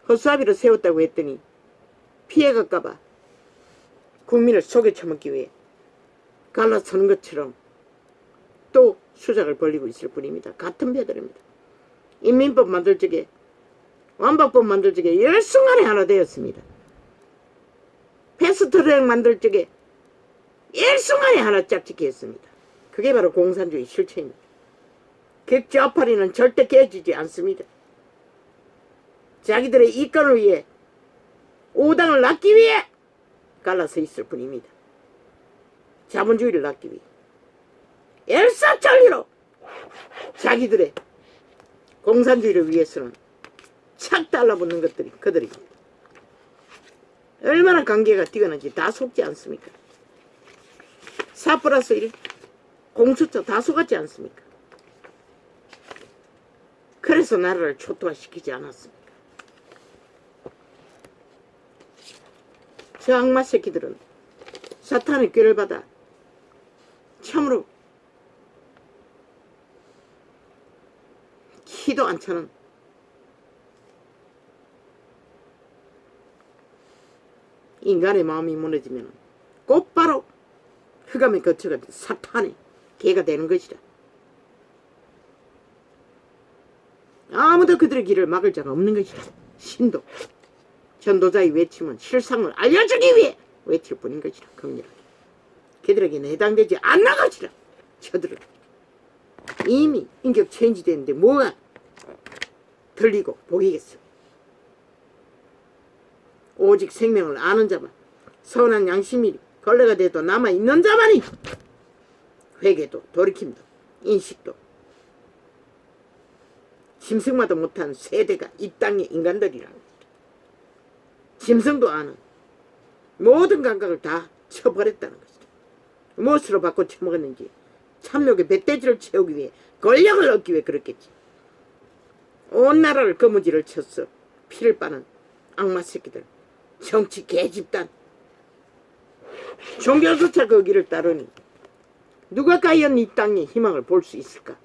허수아비로 세웠다고 했더니 피해갈까봐 국민을 속여 처먹기 위해 갈라서는 것처럼 또 수작을 벌리고 있을 뿐입니다. 같은 배들입니다. 인민법 만들 적에 완박법 만들 적에 일순간에 하나 되었습니다. 패스트트랙 만들 적에 일순간에 하나 짝짓기 했습니다. 그게 바로 공산주의 실체입니다. 객좌파리는 절대 깨지지 않습니다. 자기들의 이권을 위해 오당을 낳기 위해 갈라서 있을 뿐입니다. 자본주의를 낳기 위해 일사천리로 자기들의 공산주의를 위해서는 착 달라붙는 것들이 그들입니다. 얼마나 관계가 뛰어난지 다 속지 않습니까? 4+1 공수처 다 속았지 않습니까? 그래서 나라를 초토화시키지 않았습니까? 저 악마 새끼들은 사탄의 꾀를 받아 참으로 키도 안 차는 인간의 마음이 무너지면 곧바로 흑암에 거쳐가 사탄의 개가 되는 것이다. 아무도 그들의 길을 막을 자가 없는 것이다. 신도 전도자의 외침은 실상을 알려주기 위해 외칠 뿐인 것이다. 긍휼하게 그들에게는 해당되지 않는 것이다. 저들은 이미 인격 체인지 됐는데 뭐가 들리고 보이겠어. 오직 생명을 아는 자만, 선한 양심이 걸레가 돼도 남아있는 자만이 회개도 돌이킴도 인식도 짐승마도 못한 세대가 이 땅의 인간들이라는 것이다. 짐승도 아는 모든 감각을 다 쳐버렸다는 것이다. 무엇으로 바꿔 쳐먹었는지 참욕의 뱃돼지를 채우기 위해 권력을 얻기 위해 그랬겠지. 온 나라를 거무지를 쳤어 피를 빠는 악마 새끼들, 정치 개집단, 종교조차 그 길을 따르니 누가 과연 이 땅에 희망을 볼 수 있을까?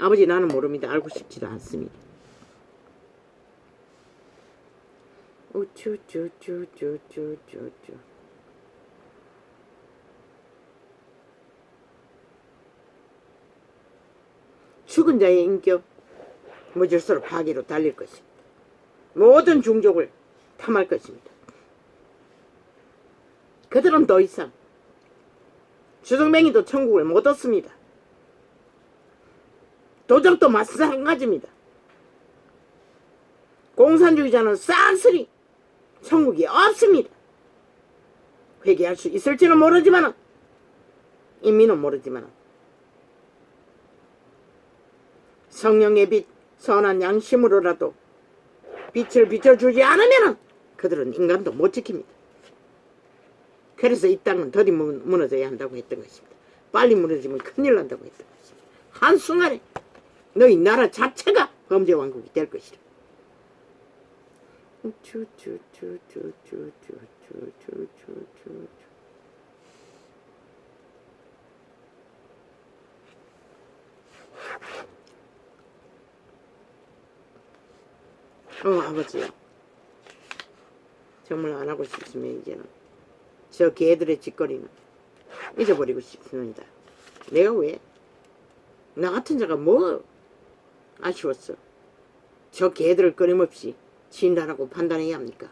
아버지 나는 모릅니다. 알고 싶지도 않습니다. 우쭈쭈쭈쭈쭈쭈쭈 죽은 자의 인격 무질서로 파괴로 달릴 것입니다. 모든 종족을 탐할 것입니다. 그들은 더 이상 주정뱅이도 천국을 못 얻습니다. 도적도 마찬가지입니다. 공산주의자는 쌍스리 천국이 없습니다. 회개할 수 있을지는 모르지만 인민은 모르지만 성령의 빛 선한 양심으로라도 빛을 비춰주지 않으면 그들은 인간도 못 지킵니다. 그래서 이 땅은 더디 무너져야 한다고 했던 것입니다. 빨리 무너지면 큰일 난다고 했던 것입니다. 한순간에 너희 나라 자체가 범죄 왕국이 될 것이다. 아버지요. 정말 안 하고 싶으면 이제는 저 개들의 짓거리는 잊어버리고 싶습니다. 내가 왜? 나 같은 자가 뭐 아쉬웠어. 저 개들을 끊임없이 진단하고 판단해야 합니까?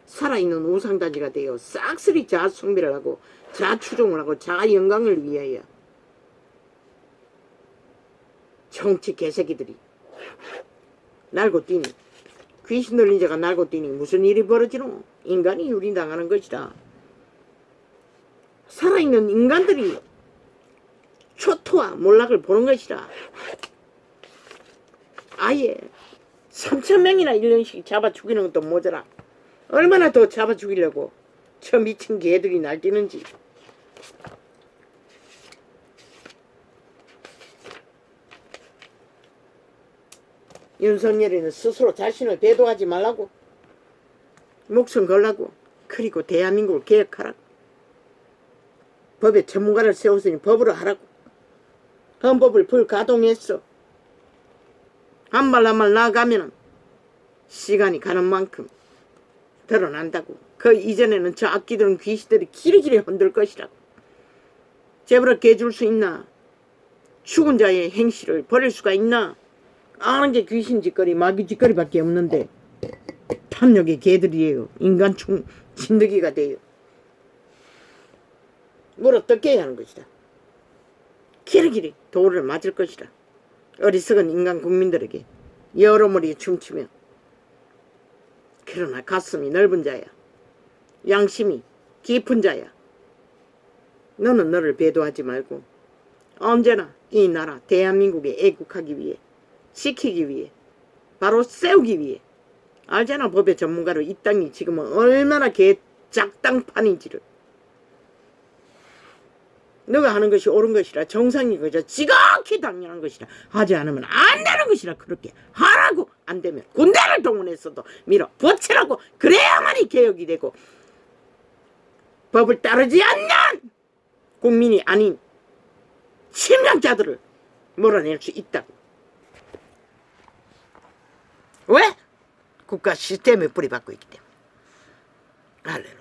살아있는 우상단지가 되어 싹쓸이 자아숭배를 하고 자추종을 하고 자아영광을 위하여 정치 개새끼들이 날고 뛰니 귀신 들린 자가 날고 뛰니 무슨 일이 벌어지노? 인간이 유린당하는 것이다. 살아있는 인간들이 초토화 몰락을 보는 것이라. 아예 3,000명이나 1년씩 잡아 죽이는 것도 모자라 얼마나 더 잡아 죽이려고 저 미친 개들이 날뛰는지. 윤석열이는 스스로 자신을 대도하지 말라고 목숨 걸라고. 그리고 대한민국을 개혁하라고. 법에 전문가를 세웠으니 법으로 하라고. 헌법을 불가동했어. 한 말 한 말 나아가면은 시간이 가는 만큼 드러난다고. 그 이전에는 저 악기들은 귀신들이 기리기리 흔들 것이라고. 재벌을 개줄 수 있나? 죽은 자의 행실을 버릴 수가 있나? 아는 게 귀신 짓거리 마귀 짓거리밖에 없는데 탐욕의 개들이에요. 인간 진드기가 돼요. 뭘 어떻게 해야 하는 것이다. 기리기리 도를 맞을 것이다. 어리석은 인간 국민들에게 여러머리에 춤추며. 그러나 가슴이 넓은 자야. 양심이 깊은 자야. 너는 너를 배도하지 말고 언제나 이 나라 대한민국에 애국하기 위해, 지키기 위해, 바로 세우기 위해. 알잖아, 법의 전문가로 이 땅이 지금은 얼마나 개작당판인지를. 너가 하는 것이 옳은 것이라, 정상인 것이라, 지극히 당연한 것이라, 하지 않으면 안 되는 것이라 그렇게 하라고. 안 되면 군대를 동원해서도 밀어붙이라고. 그래야만이 개혁이 되고 법을 따르지 않는 국민이 아닌 침략자들을 몰아낼 수 있다고. 왜? 국가 시스템에 뿌리박고 있기 때문에. 할렐루야.